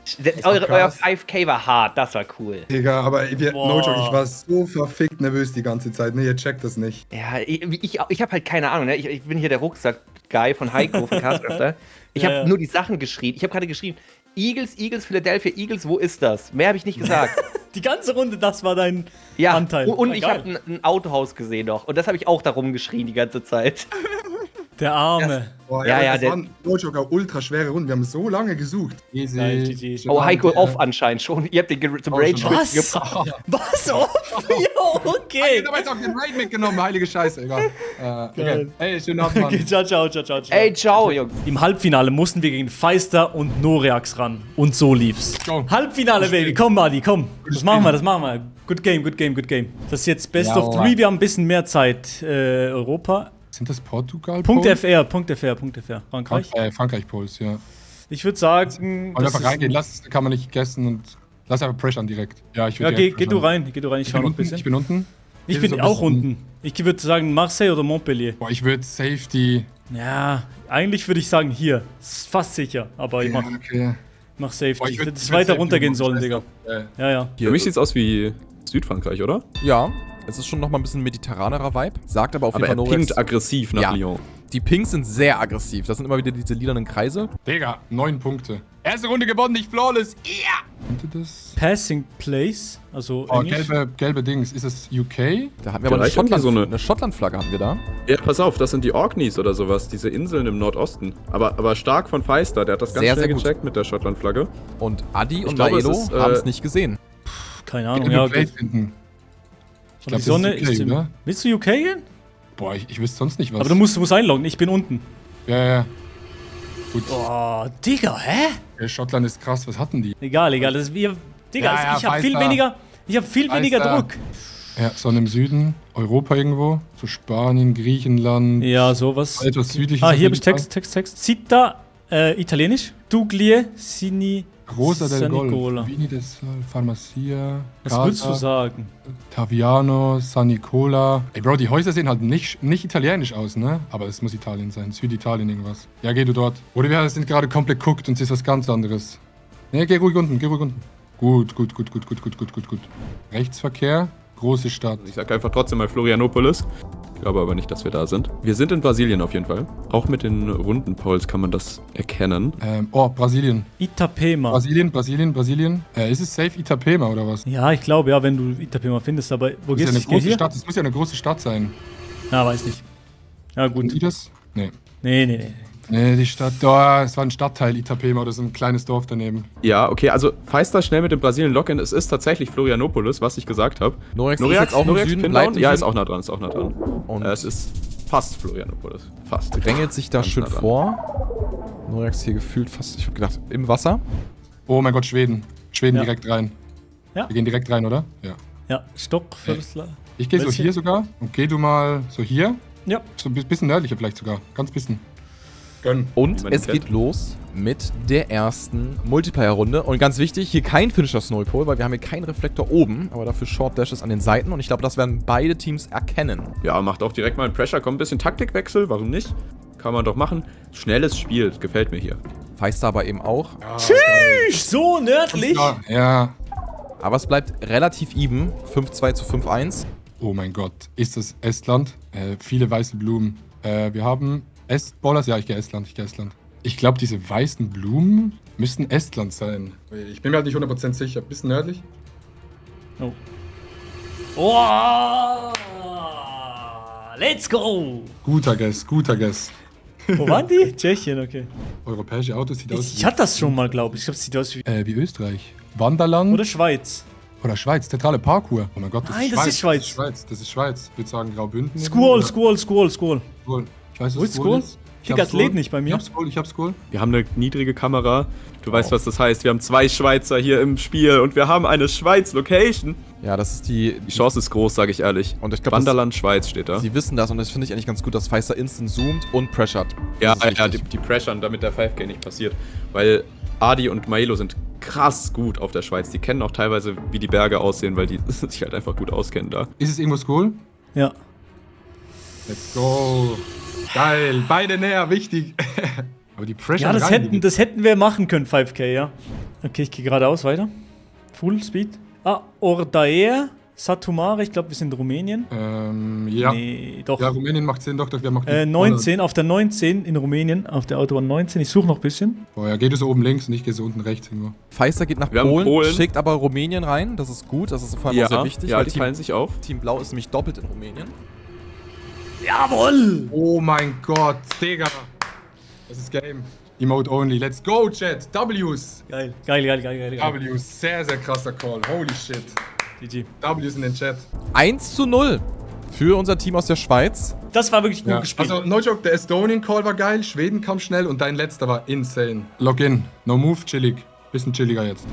Speaker 5: Euer
Speaker 2: krass.
Speaker 5: 5K war hart, das war cool.
Speaker 2: Digga, aber
Speaker 1: Boah.
Speaker 2: no joke, ich war so verfickt nervös die ganze Zeit. Ne, ihr checkt das nicht.
Speaker 5: Ja, ich habe halt keine Ahnung, ne? Ich bin hier der Rucksack-Guy von Heiko, von Castcrafter. Ich habe nur die Sachen geschrieben. Ich habe gerade geschrieben, Eagles, Philadelphia Eagles, wo ist das? Mehr habe ich nicht gesagt.
Speaker 1: Die ganze Runde, das war dein
Speaker 5: Ja,
Speaker 1: Anteil.
Speaker 5: und
Speaker 1: Na,
Speaker 5: ich
Speaker 1: geil.
Speaker 5: habe ein Autohaus gesehen noch. Und das habe ich auch darum geschrien die ganze Zeit.
Speaker 1: Der Arme.
Speaker 2: Boah,
Speaker 5: Ja,
Speaker 2: das
Speaker 5: der-
Speaker 2: waren no joke auch ultra schwere Runden. Wir haben so lange gesucht. Easy.
Speaker 1: Geil, GG.
Speaker 5: Oh, Heiko off anscheinend schon. Ihr habt den zum Rage
Speaker 2: schon.
Speaker 1: Was?
Speaker 5: gebracht.
Speaker 1: Was? Oh, jo,
Speaker 2: Ich
Speaker 1: okay.
Speaker 2: hab jetzt auch den Raid mitgenommen, heilige Scheiße, egal. Okay.
Speaker 1: Geil.
Speaker 2: Hey, schönen Abend, Mann.
Speaker 1: Okay, ciao.
Speaker 5: Ey, ciao, Jungs.
Speaker 1: Im Halbfinale mussten wir gegen Feister und Noreax ran. Und so lief's.
Speaker 2: Go.
Speaker 1: Halbfinale, Baby. Komm, Buddy, komm. Das machen wir. Good game. Das ist jetzt Best of
Speaker 2: Ja,
Speaker 1: 3. Wir haben ein bisschen mehr Zeit. Europa.
Speaker 2: Sind das Portugal?
Speaker 1: Punkt
Speaker 2: Poles?
Speaker 1: FR. Frankreich.
Speaker 2: Frankreich Poles, ja.
Speaker 1: Ich würde sagen.
Speaker 2: Wollen
Speaker 1: das
Speaker 2: einfach
Speaker 1: ist-
Speaker 2: reingehen, kann man nicht gessen und lass einfach pressern direkt. Ja, ich
Speaker 1: Ja,
Speaker 2: würde
Speaker 1: geh du rein. Ich schau noch ein
Speaker 2: Ich
Speaker 1: bisschen.
Speaker 2: bin unten.
Speaker 1: Ich
Speaker 2: Hier
Speaker 1: bin
Speaker 2: ist so ein
Speaker 1: auch
Speaker 2: bisschen-
Speaker 1: unten. Ich würde sagen Marseille oder Montpellier.
Speaker 2: Boah, ich würde Safety.
Speaker 1: Ja, eigentlich würde ich sagen hier. Ist fast sicher, aber ich
Speaker 2: Ja,
Speaker 1: mach
Speaker 2: okay.
Speaker 1: Mach
Speaker 2: Boah,
Speaker 1: Safety.
Speaker 2: ich
Speaker 1: Ich
Speaker 2: würd-
Speaker 1: hätte
Speaker 2: ich
Speaker 1: es
Speaker 2: würd
Speaker 1: weiter
Speaker 2: Safety
Speaker 1: runtergehen
Speaker 2: machen,
Speaker 1: sollen,
Speaker 2: scheiß
Speaker 1: Digga.
Speaker 2: drauf.
Speaker 1: Ja, ja.
Speaker 3: Für mich sieht's aus wie Südfrankreich, oder?
Speaker 4: Ja, es ist schon nochmal ein bisschen mediterranerer Vibe. Sagt aber auf
Speaker 3: Aber
Speaker 4: jeden
Speaker 3: er
Speaker 4: Fall
Speaker 3: pinkt
Speaker 4: Norex.
Speaker 3: aggressiv nach
Speaker 4: Ja.
Speaker 3: Lyon.
Speaker 4: Die Pinks sind sehr aggressiv. Das sind immer wieder diese lilanen Kreise.
Speaker 2: Digga, 9 Punkte. Erste Runde gewonnen, nicht flawless. Ja! Könnte das...
Speaker 1: Passing Place, also
Speaker 2: Oh,
Speaker 1: Englisch.
Speaker 2: gelbe Dings. Ist es UK?
Speaker 4: Da hatten wir aber
Speaker 3: Vielleicht irgendwie so
Speaker 4: eine Schottlandflagge haben wir da.
Speaker 3: Ja, pass auf, das sind die Orkneys oder sowas, diese Inseln im Nordosten. Aber stark von Feister, der hat das ganz
Speaker 4: Sehr,
Speaker 3: schnell
Speaker 4: sehr gut.
Speaker 3: gecheckt mit der Schottlandflagge.
Speaker 4: Und Adi und
Speaker 3: glaube, es
Speaker 4: Maelo
Speaker 3: ist,
Speaker 4: haben es nicht gesehen.
Speaker 1: Keine Ahnung,
Speaker 2: Gelbe
Speaker 1: ja.
Speaker 2: Plate
Speaker 1: Okay.
Speaker 2: hinten. Ich
Speaker 1: Aber
Speaker 2: glaube,
Speaker 1: die Sonne
Speaker 2: das ist
Speaker 1: ist
Speaker 2: UK,
Speaker 1: im.
Speaker 2: oder?
Speaker 1: Willst du UK gehen?
Speaker 2: Boah, ich wüsste sonst nicht was.
Speaker 1: Aber du musst einloggen, ich bin unten.
Speaker 2: Ja. Gut.
Speaker 1: Oh, Digga, hä?
Speaker 2: Schottland ist krass. Was hatten die?
Speaker 1: Egal, das ist wir. Digga,
Speaker 2: Ja, ja,
Speaker 1: ich habe viel
Speaker 2: Feister.
Speaker 1: weniger. Ich habe viel weniger
Speaker 2: Feister.
Speaker 1: Druck.
Speaker 2: Ja, Sonne im Süden. Europa irgendwo. So Spanien, Griechenland.
Speaker 1: Ja, sowas.
Speaker 2: Etwas südliches.
Speaker 1: Ah,
Speaker 2: auf
Speaker 1: hier habe
Speaker 2: jeden
Speaker 1: ich Text. Città, Italienisch. Duglie, Sini.
Speaker 2: Fall. Rosa del
Speaker 1: San
Speaker 2: Golf.
Speaker 1: Nicola.
Speaker 2: Vini del Sol, Farmacia.
Speaker 1: Was würdest du sagen?
Speaker 2: Taviano, San Nicola. Ey, Bro, die Häuser sehen halt nicht italienisch aus, ne? Aber es muss Italien sein. Süditalien irgendwas. Ja, geh du dort. Oder wir sind gerade komplett guckt und es ist was ganz anderes. Ne, geh ruhig unten, Gut. Rechtsverkehr, große Stadt.
Speaker 3: Ich sag einfach trotzdem mal Florianopolis. Ich glaube aber nicht, dass wir da sind. Wir sind in Brasilien auf jeden Fall. Auch mit den runden Poles kann man das erkennen.
Speaker 2: Brasilien.
Speaker 1: Itapema.
Speaker 2: Brasilien. Ist es safe Itapema oder was?
Speaker 1: Ja, ich glaube, ja, wenn du Itapema findest, aber wo
Speaker 2: Das ist ja
Speaker 1: gehst
Speaker 2: eine
Speaker 1: du? Ich geh
Speaker 2: große
Speaker 1: hier?
Speaker 2: Stadt. Das muss ja eine große Stadt sein.
Speaker 1: Ja, weiß nicht. Ja,
Speaker 2: Und
Speaker 1: gut.
Speaker 2: die das? Nee.
Speaker 1: Nee.
Speaker 2: Nee, die Stadt, da, es war ein Stadtteil Itapema oder so ein kleines Dorf daneben.
Speaker 3: Ja, okay, also Feister schnell mit dem Brasilien-Login. Es ist tatsächlich Florianopolis, was ich gesagt habe.
Speaker 4: Norex ist jetzt auch im Süden,
Speaker 3: Pindown?
Speaker 4: bleibt im
Speaker 3: Ja,
Speaker 4: Süden.
Speaker 3: ist auch nah dran,
Speaker 4: Und
Speaker 3: es ist fast Florianopolis. Fast.
Speaker 4: drängelt sich da
Speaker 3: Ganz
Speaker 4: schön
Speaker 3: nah dran.
Speaker 4: vor. Norex hier gefühlt fast, ich hab gedacht, im Wasser.
Speaker 2: Oh mein Gott, Schweden. Schweden
Speaker 1: Ja.
Speaker 2: direkt rein.
Speaker 1: Ja.
Speaker 2: Wir gehen direkt rein, oder? Ja.
Speaker 1: Ja, Stock, Viertler.
Speaker 2: Ich gehe so
Speaker 1: Welche?
Speaker 2: hier sogar. Und geh du mal so hier.
Speaker 1: Ja.
Speaker 2: So ein bisschen nördlicher vielleicht sogar. Ganz bisschen. Gönn.
Speaker 4: Und
Speaker 3: Man
Speaker 4: es
Speaker 3: kennt.
Speaker 4: geht los mit der ersten Multiplayer-Runde. Und ganz wichtig, hier kein Finisher Snowpole, weil wir haben hier keinen Reflektor oben, aber dafür Short Dashes an den Seiten. Und ich glaube, das werden beide Teams erkennen.
Speaker 3: Ja, macht auch direkt mal einen Pressure. Kommt ein bisschen Taktikwechsel, warum nicht? Kann man doch machen. Schnelles Spiel, gefällt mir hier.
Speaker 4: Feister aber eben auch.
Speaker 1: So nördlich.
Speaker 2: Ja.
Speaker 4: Aber es bleibt relativ even. 5-2 zu 5-1.
Speaker 2: Oh mein Gott. Ist das Estland? Viele weiße Blumen. Wir haben Ballers. Ja, ich gehe Estland. Ich glaube, diese weißen Blumen müssten Estland sein. Ich bin mir halt nicht 100% sicher. Bisschen nördlich.
Speaker 1: Oh. Oh. Let's go.
Speaker 2: Guter Guess.
Speaker 1: Wo waren die? Tschechien, okay.
Speaker 2: Europäische Autos sieht aus
Speaker 1: Ich hatte das schon mal, glaube ich. Ich glaube, es sieht aus wie.
Speaker 2: wie Österreich. Wanderland.
Speaker 1: Oder Schweiz.
Speaker 2: Oder Schweiz, zentrale Parkour. Oh mein Gott,
Speaker 1: Nein, das ist Schweiz.
Speaker 2: Das ist Schweiz. Ich würde sagen Graubünden.
Speaker 1: Squall.
Speaker 2: Squall. Ich weiß,
Speaker 1: Wo
Speaker 2: was
Speaker 1: ist Squall? Digga, es lädt nicht bei mir.
Speaker 2: Ich hab Squall.
Speaker 3: Wir haben eine niedrige Kamera. Du weißt, was das heißt. Wir haben 2 Schweizer hier im Spiel und wir haben eine Schweiz-Location.
Speaker 4: Ja, das ist die.
Speaker 3: Die Chance ist groß, sage ich ehrlich.
Speaker 4: Und ich glaube,
Speaker 3: Wanderland, Schweiz steht da.
Speaker 4: sie wissen das und das finde ich eigentlich ganz gut, dass Feister instant zoomt und pressured.
Speaker 3: Ja,
Speaker 4: Das ist
Speaker 3: ja,
Speaker 4: wichtig.
Speaker 3: die pressuren, damit der 5K nicht passiert. Weil Adi und Maelo sind krass gut auf der Schweiz. Die kennen auch teilweise, wie die Berge aussehen, weil die sich halt einfach gut auskennen da.
Speaker 2: Ist es irgendwo Squall?
Speaker 1: Ja.
Speaker 2: Let's go. Geil. Beide näher, wichtig. Aber die Pressure
Speaker 1: Ja, das
Speaker 2: rein,
Speaker 1: hätten wir machen können, 5K, ja. Okay, ich gehe geradeaus weiter. Full Speed. Ah, Ordaer, Satumare, ich glaube, wir sind in Rumänien.
Speaker 2: ja.
Speaker 1: Nee, doch.
Speaker 2: Ja, Rumänien macht Sinn, doch, wir haben auch die
Speaker 1: 19, auf der 19 in Rumänien, auf der Autobahn 19. Ich suche noch ein bisschen.
Speaker 2: Oh ja, geh du so oben links und ich gehe so unten rechts irgendwo.
Speaker 4: Feister geht nach
Speaker 3: Wir haben
Speaker 4: Polen,
Speaker 3: Polen.
Speaker 4: schickt aber Rumänien rein. Das ist gut, das ist vor allem auch sehr wichtig.
Speaker 3: ja,
Speaker 4: weil
Speaker 3: die teilen sich auf.
Speaker 4: Team Blau ist nämlich doppelt in Rumänien.
Speaker 1: Jawohl!
Speaker 2: Oh mein Gott, Digga. Das ist Game. Emote only. Let's go, Chat. W's.
Speaker 1: Geil.
Speaker 2: W's. Sehr, sehr krasser Call. Holy shit.
Speaker 1: GG.
Speaker 2: W's in den Chat.
Speaker 4: 1:0 für unser Team aus der Schweiz.
Speaker 1: Das war wirklich gut
Speaker 2: Ja.
Speaker 1: gespielt.
Speaker 2: Also, no joke, der Estonian Call war geil, Schweden kam schnell und dein letzter war insane. Login. No move, chillig. Bisschen chilliger jetzt.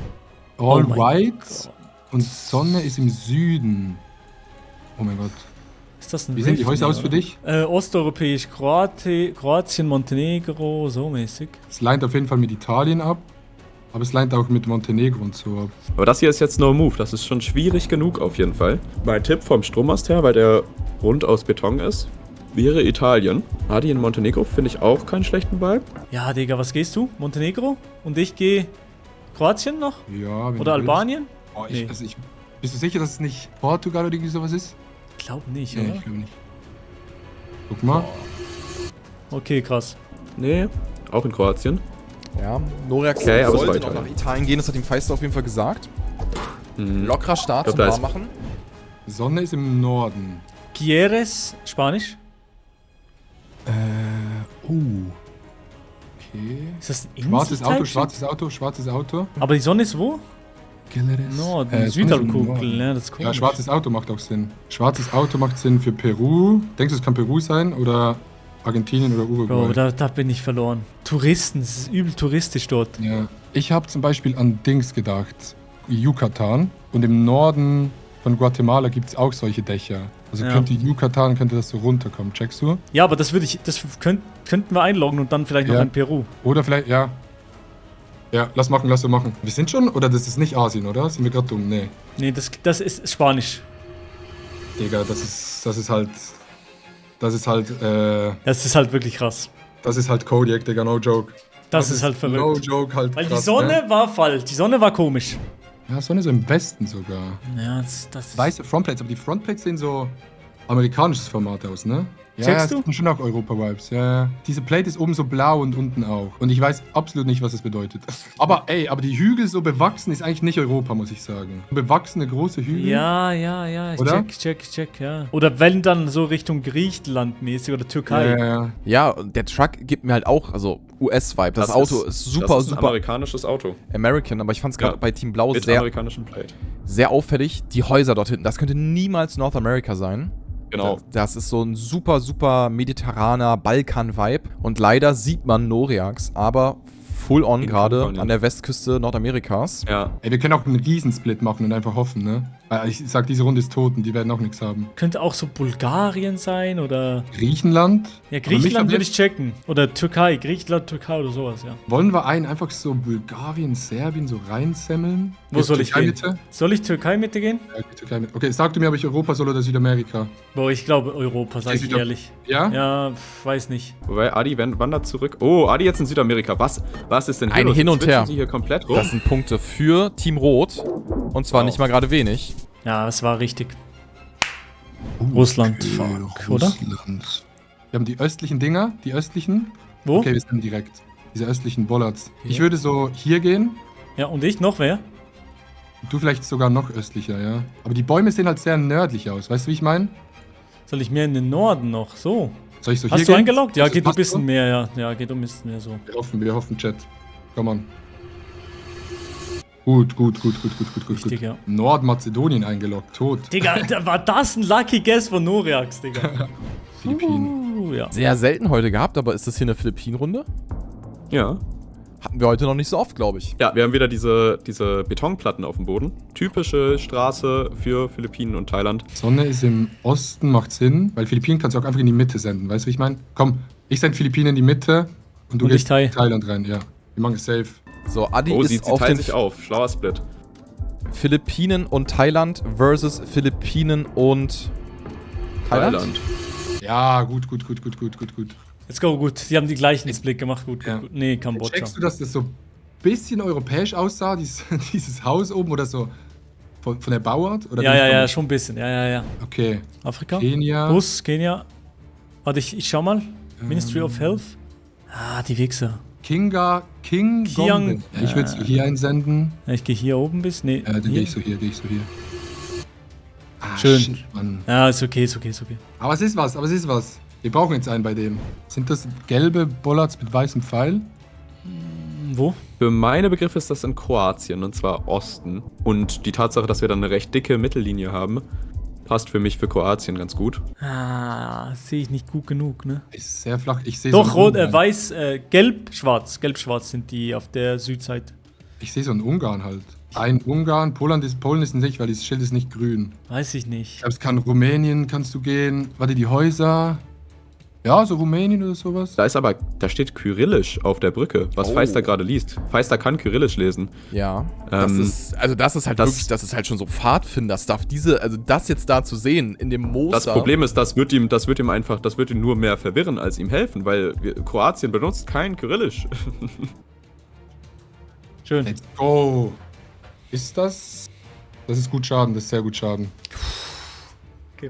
Speaker 2: All
Speaker 1: Oh mein
Speaker 2: white
Speaker 1: Gott.
Speaker 2: und Sonne ist im Süden. Oh mein Gott.
Speaker 1: Ist das ein
Speaker 2: Wie sehen die
Speaker 1: Rift?
Speaker 2: Häuser aus für
Speaker 1: oder?
Speaker 2: dich?
Speaker 1: Osteuropäisch, Kroatien, Montenegro, so mäßig.
Speaker 2: Es leint auf jeden Fall mit Italien ab. Aber es leint auch mit Montenegro und so ab.
Speaker 3: Aber das hier ist jetzt no move. Das ist schon schwierig genug auf jeden Fall. Mein Tipp vom Strommast her, weil der rund aus Beton ist, wäre Italien. Adi in Montenegro finde ich auch keinen schlechten Vibe.
Speaker 1: Ja, Digga, was gehst du? Montenegro? Und ich gehe Kroatien noch?
Speaker 2: Ja, wenn
Speaker 1: Oder
Speaker 2: du willst.
Speaker 1: Albanien?
Speaker 2: Oh,
Speaker 1: Nee.
Speaker 2: Bist du sicher, dass es nicht Portugal oder irgendwie sowas ist?
Speaker 1: Ich glaube nicht,
Speaker 2: Nee,
Speaker 1: oder?
Speaker 2: ich glaube nicht. Guck mal.
Speaker 1: Okay, krass.
Speaker 3: Nee, auch in Kroatien.
Speaker 4: Ja, Noreax
Speaker 3: Okay, aber es
Speaker 4: sollte
Speaker 3: war
Speaker 4: noch nach
Speaker 3: Italien.
Speaker 4: Italien gehen, das hat ihm Feister auf jeden Fall gesagt.
Speaker 3: Mhm.
Speaker 4: Lockerer Start
Speaker 3: Ich
Speaker 4: zum
Speaker 3: glaub, da ist-
Speaker 4: Warmmachen.
Speaker 2: Sonne ist im Norden.
Speaker 1: Quieres, Spanisch.
Speaker 2: Okay.
Speaker 1: Ist das ein
Speaker 2: Schwarzes Auto,
Speaker 1: Inselteilchen?
Speaker 2: schwarzes Auto, schwarzes Auto.
Speaker 1: Aber die Sonne ist wo?
Speaker 2: Gilleres.
Speaker 1: Norden,
Speaker 2: Sonne ist im
Speaker 1: Südhalbkugel.
Speaker 2: Norden.
Speaker 1: Ja, das ist komisch.
Speaker 2: Ja, schwarzes Auto macht auch Sinn. Schwarzes Auto macht Sinn für Peru. Denkst du, es kann Peru sein oder Argentinien oder Uruguay?
Speaker 1: Bro, da bin ich verloren. Touristen, es ist übel touristisch dort.
Speaker 2: Ja. Ich habe zum Beispiel an Dings gedacht. Yucatan. Und im Norden von Guatemala gibt es auch solche Dächer. Also
Speaker 1: Ja.
Speaker 2: könnte Yucatan, könnte das so runterkommen. Checkst du?
Speaker 1: Ja, aber das könnten wir einloggen und dann vielleicht noch
Speaker 2: Ja.
Speaker 1: in Peru.
Speaker 2: Oder vielleicht, ja. Ja, lass so machen. Wir sind schon, oder das ist nicht Asien, oder? Sind wir gerade dumm? Nee.
Speaker 1: Nee, das ist Spanisch.
Speaker 2: Digga, das ist halt, das ist halt
Speaker 1: wirklich krass.
Speaker 2: Kodiak, Digga, no joke.
Speaker 1: Das ist halt verrückt.
Speaker 2: No joke halt
Speaker 1: Weil
Speaker 2: krass,
Speaker 1: die Sonne
Speaker 2: ne?
Speaker 1: war falsch. Die Sonne war komisch.
Speaker 2: Ja, Sonne so im Westen sogar.
Speaker 1: Ja, das ist...
Speaker 2: Weiße Frontplates, aber die Frontplates sehen so amerikanisches Format aus, ne? Ja,
Speaker 1: Checkst
Speaker 2: das
Speaker 1: du?
Speaker 2: sind schon auch Europa-Vibes. Ja. Diese Plate ist oben so blau und unten auch. Und ich weiß absolut nicht, was es bedeutet. Aber aber die Hügel so bewachsen ist eigentlich nicht Europa, muss ich sagen. Bewachsene große Hügel.
Speaker 1: Ja, ich
Speaker 2: Oder?
Speaker 1: check, ja. Oder wenn dann so Richtung Griechenland mäßig oder Türkei.
Speaker 2: Ja.
Speaker 4: Ja, und der Truck gibt mir halt auch, also US-Vibe. Das Auto ist super,
Speaker 3: das ist ein
Speaker 4: super
Speaker 3: amerikanisches Auto.
Speaker 4: American, aber ich fand es gerade
Speaker 3: Ja.
Speaker 4: bei Team Blau
Speaker 3: Mit
Speaker 4: sehr,
Speaker 3: amerikanischem Plate.
Speaker 4: sehr auffällig. Die Häuser dort hinten, das könnte niemals North America sein.
Speaker 3: Genau.
Speaker 4: Das ist so ein super, super mediterraner Balkan-Vibe. Und leider sieht man Noreax, aber full on
Speaker 3: In
Speaker 4: gerade
Speaker 3: Kalifornien.
Speaker 4: an der Westküste Nordamerikas.
Speaker 3: Ja.
Speaker 2: Ey, wir können auch einen Riesensplit machen und einfach hoffen, ne? Ich sag, diese Runde ist tot und die werden auch nichts haben.
Speaker 1: Könnte auch so Bulgarien sein oder...
Speaker 2: Griechenland?
Speaker 1: Ja,
Speaker 2: Aber mich
Speaker 1: Griechenland würde
Speaker 2: verwirrt-
Speaker 1: ich checken. Oder Türkei, Griechenland, Türkei oder sowas, ja.
Speaker 2: Wollen wir einen einfach so Bulgarien, Serbien so reinsemmeln?
Speaker 1: Wo
Speaker 2: Ist
Speaker 1: soll ich
Speaker 2: Türkei
Speaker 1: gehen?
Speaker 2: Mitte?
Speaker 1: Soll ich Türkei Mitte gehen?
Speaker 2: Ja, okay, Türkei Mitte. Okay, sag du mir, ob ich Europa soll oder Südamerika.
Speaker 1: Boah, ich glaube Europa, sag ich
Speaker 2: Süda-
Speaker 1: ehrlich.
Speaker 2: Ja?
Speaker 1: Ja, weiß nicht.
Speaker 3: Wobei, Adi wandert zurück. Oh, Adi jetzt in Südamerika. Was ist denn hier
Speaker 4: Ein
Speaker 3: los?
Speaker 4: Hin und
Speaker 3: Switchen
Speaker 4: Her.
Speaker 3: Sie hier komplett rum?
Speaker 4: Das sind Punkte für Team Rot. Und zwar
Speaker 3: Wow.
Speaker 4: nicht mal gerade wenig.
Speaker 1: Ja, es war richtig. Russland, fuck, oder?
Speaker 2: Russland. Wir haben die östlichen Dinger, die östlichen.
Speaker 1: Wo?
Speaker 2: Okay, wir sind direkt. Diese östlichen Bollards.
Speaker 1: Hier?
Speaker 2: Ich würde so hier gehen.
Speaker 1: Ja, und ich noch wer?
Speaker 2: Du vielleicht sogar noch östlicher, ja. Aber die Bäume sehen halt sehr nördlich aus. Weißt du, wie ich meine?
Speaker 1: Soll ich mehr in den Norden noch? So.
Speaker 2: Soll ich so hier
Speaker 1: Hast du
Speaker 2: gehen?
Speaker 1: eingeloggt? Ja,
Speaker 2: Das
Speaker 1: geht du ein
Speaker 2: passt
Speaker 1: bisschen
Speaker 2: so?
Speaker 1: mehr, ja. Ja, geht du ein bisschen mehr so.
Speaker 2: Wir hoffen, Chat. Komm on. Gut.
Speaker 1: Richtig, ja.
Speaker 2: Nordmazedonien eingeloggt, tot.
Speaker 1: Digga, da war das ein Lucky Guess von Noreax, Digga.
Speaker 2: Philippinen.
Speaker 1: Ja.
Speaker 4: Sehr selten heute gehabt, aber ist das hier eine Philippinen-Runde?
Speaker 3: Ja.
Speaker 4: Hatten wir heute noch nicht so oft, glaube ich.
Speaker 3: Ja, wir haben wieder diese Betonplatten auf dem Boden. Typische Straße für Philippinen und Thailand.
Speaker 2: Sonne ist im Osten, macht Sinn, weil Philippinen kannst du auch einfach in die Mitte senden. Weißt du, wie ich meine? Komm, ich sende Philippinen in die Mitte und du
Speaker 1: Und
Speaker 2: gehst
Speaker 1: ich Thai.
Speaker 2: in Thailand rein, ja. Wir machen es safe.
Speaker 4: So, Adi
Speaker 3: Oh,
Speaker 4: ist
Speaker 3: sie
Speaker 4: auf
Speaker 3: teilen
Speaker 4: den
Speaker 3: sich auf. Schlauer Split.
Speaker 4: Philippinen und Thailand versus Philippinen und Thailand.
Speaker 2: Ja, gut.
Speaker 1: Let's go, gut. Die haben die gleichen Split gemacht. Gut.
Speaker 2: Ja.
Speaker 1: Nee, Kambodscha.
Speaker 2: Checkst du, dass das so ein bisschen europäisch aussah, dieses Haus oben oder so von der Bauart? Oder
Speaker 1: Ja, schon ein bisschen. Ja.
Speaker 2: Okay.
Speaker 1: Afrika?
Speaker 2: Kenia.
Speaker 1: Bus, Kenia. Warte, ich schau mal. Ministry of Health. Ah, die Wichser.
Speaker 2: King
Speaker 1: Kiang-
Speaker 2: Gombe. Ja, ich würde es hier einsenden.
Speaker 1: Ja, ich gehe hier oben bis. Nee.
Speaker 2: Dann
Speaker 1: hier.
Speaker 2: gehe ich so hier. Ah,
Speaker 1: Schön.
Speaker 2: Shit, Mann.
Speaker 1: Ja, ist okay.
Speaker 2: Aber es ist was. Wir brauchen jetzt einen bei dem. Sind das gelbe Bollards mit weißem Pfeil?
Speaker 1: Wo?
Speaker 3: Für meine Begriffe ist das in Kroatien, und zwar Osten. Und die Tatsache, dass wir dann eine recht dicke Mittellinie haben, passt für mich für Kroatien ganz gut.
Speaker 1: Ah, sehe ich nicht gut genug, ne?
Speaker 2: Ist sehr flach. Ich sehe
Speaker 1: Doch,
Speaker 2: so
Speaker 1: rot,
Speaker 2: einen Ungarn.
Speaker 1: weiß, gelb, schwarz. Gelb-schwarz sind die auf der Südseite.
Speaker 2: Ich sehe so einen Ungarn halt. Ein Ungarn, Polen ist nicht, weil dieses Schild ist nicht grün.
Speaker 1: Weiß ich
Speaker 2: Ich
Speaker 1: nicht.
Speaker 2: glaube, es kann Rumänien, kannst du gehen. Warte, die Häuser. Ja, so Rumänien oder sowas.
Speaker 3: Da steht Kyrillisch auf der Brücke, was Feister gerade liest. Feister kann Kyrillisch lesen.
Speaker 4: Ja. Das ist halt wirklich, das ist halt schon so Pfadfinder-Stuff. Das jetzt da zu sehen, in dem Moos.
Speaker 3: Das Problem ist, das wird ihm nur mehr verwirren, als ihm helfen, weil Kroatien benutzt kein Kyrillisch.
Speaker 1: Schön.
Speaker 2: Let's go. Ist das? Das ist gut Schaden, das ist sehr gut Schaden.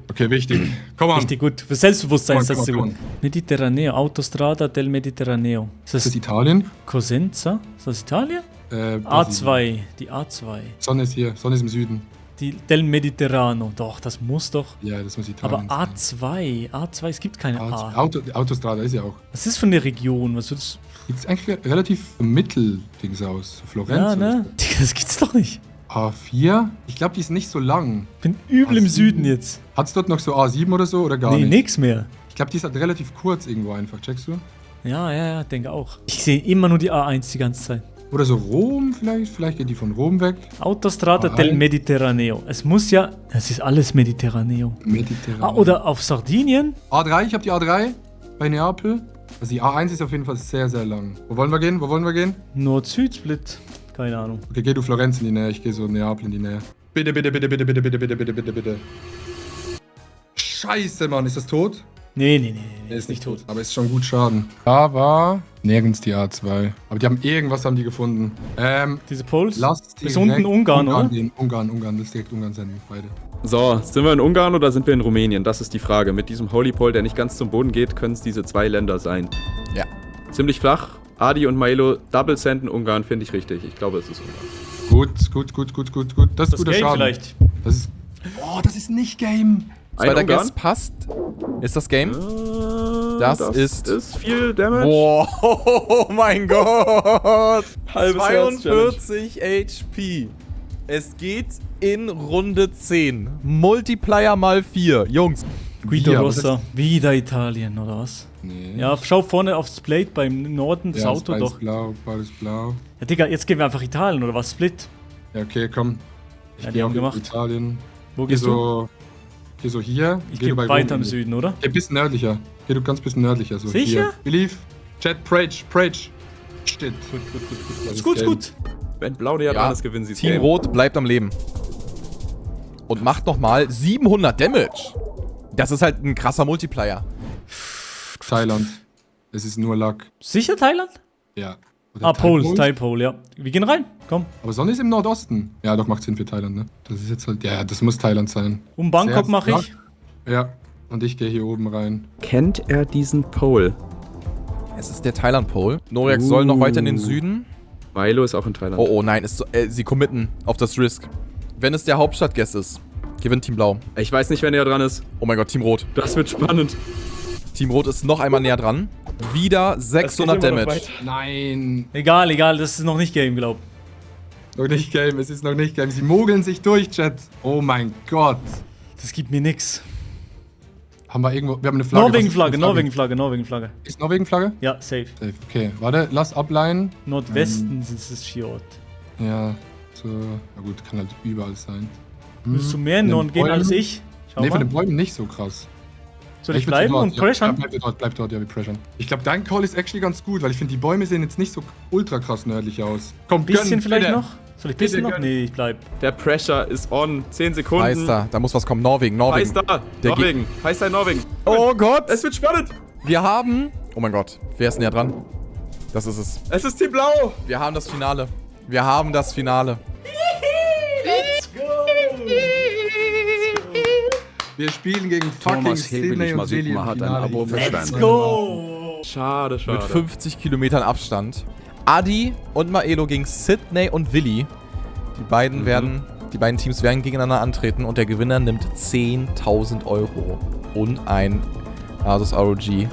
Speaker 2: Okay, wichtig. Komm on.
Speaker 1: Richtig gut. Für Selbstbewusstsein ist das
Speaker 2: Come
Speaker 1: sehr
Speaker 2: on,
Speaker 1: gut. Mediterraneo, Autostrada del Mediterraneo. Ist
Speaker 2: Ist das
Speaker 1: das
Speaker 2: Italien?
Speaker 1: Cosenza? Ist das Italien?
Speaker 2: Brasilien.
Speaker 1: A2, die A2.
Speaker 2: Sonne ist hier, Sonne ist im Süden.
Speaker 1: Die del Mediterrano. Doch, das muss doch.
Speaker 2: Ja, das muss
Speaker 1: Aber
Speaker 2: Italien sein.
Speaker 1: A2, es gibt keine A.
Speaker 2: Autostrada ist ja auch.
Speaker 1: Was ist für eine Region? Was würdest
Speaker 2: Sieht eigentlich relativ Mitteldings aus. Florenz.
Speaker 1: Ja,
Speaker 2: oder
Speaker 1: ne? Digga, das gibt's doch nicht.
Speaker 2: so. A4? Ich glaube, die ist nicht so lang.
Speaker 1: Ich bin übel im
Speaker 2: A7.
Speaker 1: Süden jetzt.
Speaker 2: Hat's dort noch so A7 oder so oder gar
Speaker 1: Nee,
Speaker 2: nicht?
Speaker 1: nix mehr.
Speaker 2: Ich glaube, die ist halt relativ kurz irgendwo einfach. Checkst du?
Speaker 1: Ja, denke auch. Ich sehe immer nur die A1 die ganze Zeit.
Speaker 2: Oder so Rom vielleicht? Vielleicht geht die von Rom weg.
Speaker 1: Autostrada
Speaker 2: A1.
Speaker 1: del Mediterraneo. Es muss ja. Es ist alles Mediterraneo.
Speaker 2: Mediterran.
Speaker 1: Ah, oder auf Sardinien?
Speaker 2: A3, ich habe die A3 bei Neapel. Also die A1 ist auf jeden Fall sehr, sehr lang. Wo wollen wir gehen?
Speaker 1: Nord-Süd-Split. Keine Ahnung.
Speaker 2: Okay, geh du Florenz in die Nähe, ich gehe so Neapel in die Nähe. Bitte. Scheiße, Mann, ist das tot?
Speaker 1: Nee, ist nicht tot.
Speaker 2: Aber ist schon gut Schaden. Da war nirgends die A2. Aber die haben die gefunden.
Speaker 1: Diese Poles?
Speaker 2: Lass
Speaker 1: Bis
Speaker 2: direkt
Speaker 1: unten Ungarn, oder?
Speaker 2: gehen. Ungarn, das ist direkt Ungarn senden, beide.
Speaker 3: So, sind wir in Ungarn oder sind wir in Rumänien? Das ist die Frage. Mit diesem Holy Pole, der nicht ganz zum Boden geht, können es diese 2 Länder sein.
Speaker 4: Ja.
Speaker 3: Ziemlich flach. Adi und Maelo, Double Senden Ungarn, finde ich richtig. Ich glaube, es ist Ungarn.
Speaker 2: Gut. Das ist
Speaker 1: Das
Speaker 2: guter
Speaker 1: Game
Speaker 2: Schaden.
Speaker 1: vielleicht.
Speaker 2: Das ist. Oh, das ist nicht Game.
Speaker 4: Zweiter
Speaker 3: Ungarn?
Speaker 4: Guess passt. Ist das Game? Das ist
Speaker 3: viel Damage.
Speaker 4: Boah, oh mein Gott.
Speaker 3: Halbes Herz
Speaker 4: 42 HP. Es geht in Runde 10. Multiplier mal 4. Jungs.
Speaker 1: Guido
Speaker 2: Ja, aber
Speaker 1: Rossa. Wieder Italien, oder was?
Speaker 2: Nee.
Speaker 1: Ja, schau vorne aufs Plate beim Norden, das
Speaker 2: Ja,
Speaker 1: Auto
Speaker 2: beides
Speaker 1: doch.
Speaker 2: blau, beides blau.
Speaker 1: Ja, Digga, jetzt gehen wir einfach Italien, oder was? Split.
Speaker 2: Ja, okay, komm. Ich
Speaker 1: Ja, die
Speaker 2: geh
Speaker 1: haben
Speaker 2: auch
Speaker 1: gemacht.
Speaker 2: in Italien.
Speaker 1: Wo
Speaker 2: Geh
Speaker 1: gehst du?
Speaker 2: so hier.
Speaker 1: Ich
Speaker 2: Geh du
Speaker 1: gehe
Speaker 2: bei
Speaker 1: weiter
Speaker 2: Rom
Speaker 1: im
Speaker 2: hin.
Speaker 1: Süden, oder?
Speaker 2: Geh ein bisschen nördlicher. Geh du ganz bisschen nördlicher. So
Speaker 1: Sicher?
Speaker 2: Hier. Believe. Chat, Prage. Shit. Das
Speaker 1: Ist gut,
Speaker 2: Game.
Speaker 1: gut.
Speaker 3: Wenn Blau näher dran ist, gewinnen sie das
Speaker 4: Team
Speaker 3: Game.
Speaker 4: Rot bleibt am Leben. Und macht nochmal 700 Damage. Das ist halt ein krasser Multiplier.
Speaker 2: Thailand. Es ist nur Luck.
Speaker 1: Sicher Thailand?
Speaker 2: Ja. Oder
Speaker 1: Ah, Pole,
Speaker 2: Thai-Pole?
Speaker 1: Thai-Pole, ja. Wir gehen rein, komm.
Speaker 2: Aber Sonne ist im Nordosten. Ja, doch, macht Sinn für Thailand, ne? Das ist jetzt halt. Ja, das muss Thailand sein.
Speaker 1: Um Bangkok
Speaker 2: Sehr
Speaker 1: mache ich.
Speaker 2: stark. Ja. Und ich gehe hier oben rein.
Speaker 3: Kennt er diesen Pole?
Speaker 4: Es ist der Thailand-Pole. Noriak soll noch weiter in den Süden.
Speaker 3: Milo ist auch in Thailand.
Speaker 4: Oh, nein. Sie committen auf das Risk. Wenn es der Hauptstadt-Guess ist, gewinnt Team Blau.
Speaker 3: Ich weiß nicht, wer näher dran ist.
Speaker 4: Oh mein Gott, Team Rot.
Speaker 3: Das wird spannend.
Speaker 4: Team Rot ist noch einmal näher dran. Wieder 600
Speaker 3: immer noch
Speaker 4: Damage.
Speaker 3: weiter.
Speaker 2: Nein.
Speaker 1: Egal, das ist noch nicht Game, glaub.
Speaker 2: Noch nicht Game, es ist noch nicht Game. Sie mogeln sich durch, Chat. Oh mein Gott.
Speaker 1: Das gibt mir nix.
Speaker 2: Haben wir irgendwo. Wir haben eine Flagge. Was ist
Speaker 1: Norwegen-Flagge,
Speaker 2: eine
Speaker 1: Norwegen-Flagge.
Speaker 2: Ist Norwegen-Flagge?
Speaker 1: Ja, safe.
Speaker 2: Safe. Okay, warte, lass ableihen.
Speaker 1: Nordwesten sind es Fjord.
Speaker 2: Ja, so. Na gut, kann halt überall sein.
Speaker 1: Willst du mehr in
Speaker 2: den
Speaker 1: Norden gehen als
Speaker 2: Bäumen?
Speaker 1: ich? Schau
Speaker 2: Nee, von
Speaker 1: mal.
Speaker 2: den Bäumen nicht so krass.
Speaker 1: Soll ich
Speaker 2: würd
Speaker 1: bleiben
Speaker 2: dort,
Speaker 1: und pressuren?
Speaker 2: Ja, bleib dort, ja, wir pressuren. Ich glaube, dein Call ist actually ganz gut, weil ich finde, die Bäume sehen jetzt nicht so ultra krass nördlich aus. Komm,
Speaker 1: Ein bisschen
Speaker 2: gönn,
Speaker 1: vielleicht
Speaker 2: bitte.
Speaker 1: noch? Soll ich bisschen noch?
Speaker 2: gönn.
Speaker 1: Nee, ich bleib.
Speaker 3: Der Pressure ist on. 10 Sekunden.
Speaker 4: Meister, da muss was kommen. Norwegen.
Speaker 3: Meister.
Speaker 4: Der
Speaker 3: Norwegen. Meister in Norwegen.
Speaker 4: Oh Gott.
Speaker 3: Es wird spannend.
Speaker 4: Wir haben... Oh mein Gott. Wer ist näher dran? Das ist es.
Speaker 3: Es ist Team Blau.
Speaker 4: Wir haben das Finale. Wir haben das Finale.
Speaker 2: Wir spielen gegen fucking
Speaker 6: Thomas Hilbig
Speaker 2: Sydney und
Speaker 6: Masik
Speaker 2: Willi im
Speaker 6: hat ein
Speaker 2: Finale.
Speaker 6: Abo verschwendet.
Speaker 1: Go!
Speaker 3: Schade.
Speaker 4: Mit 50 Kilometern Abstand. Adi und Maelo gegen Sydney und Willi. Die beiden Teams werden gegeneinander antreten und der Gewinner nimmt 10.000 Euro und ein Asus ROG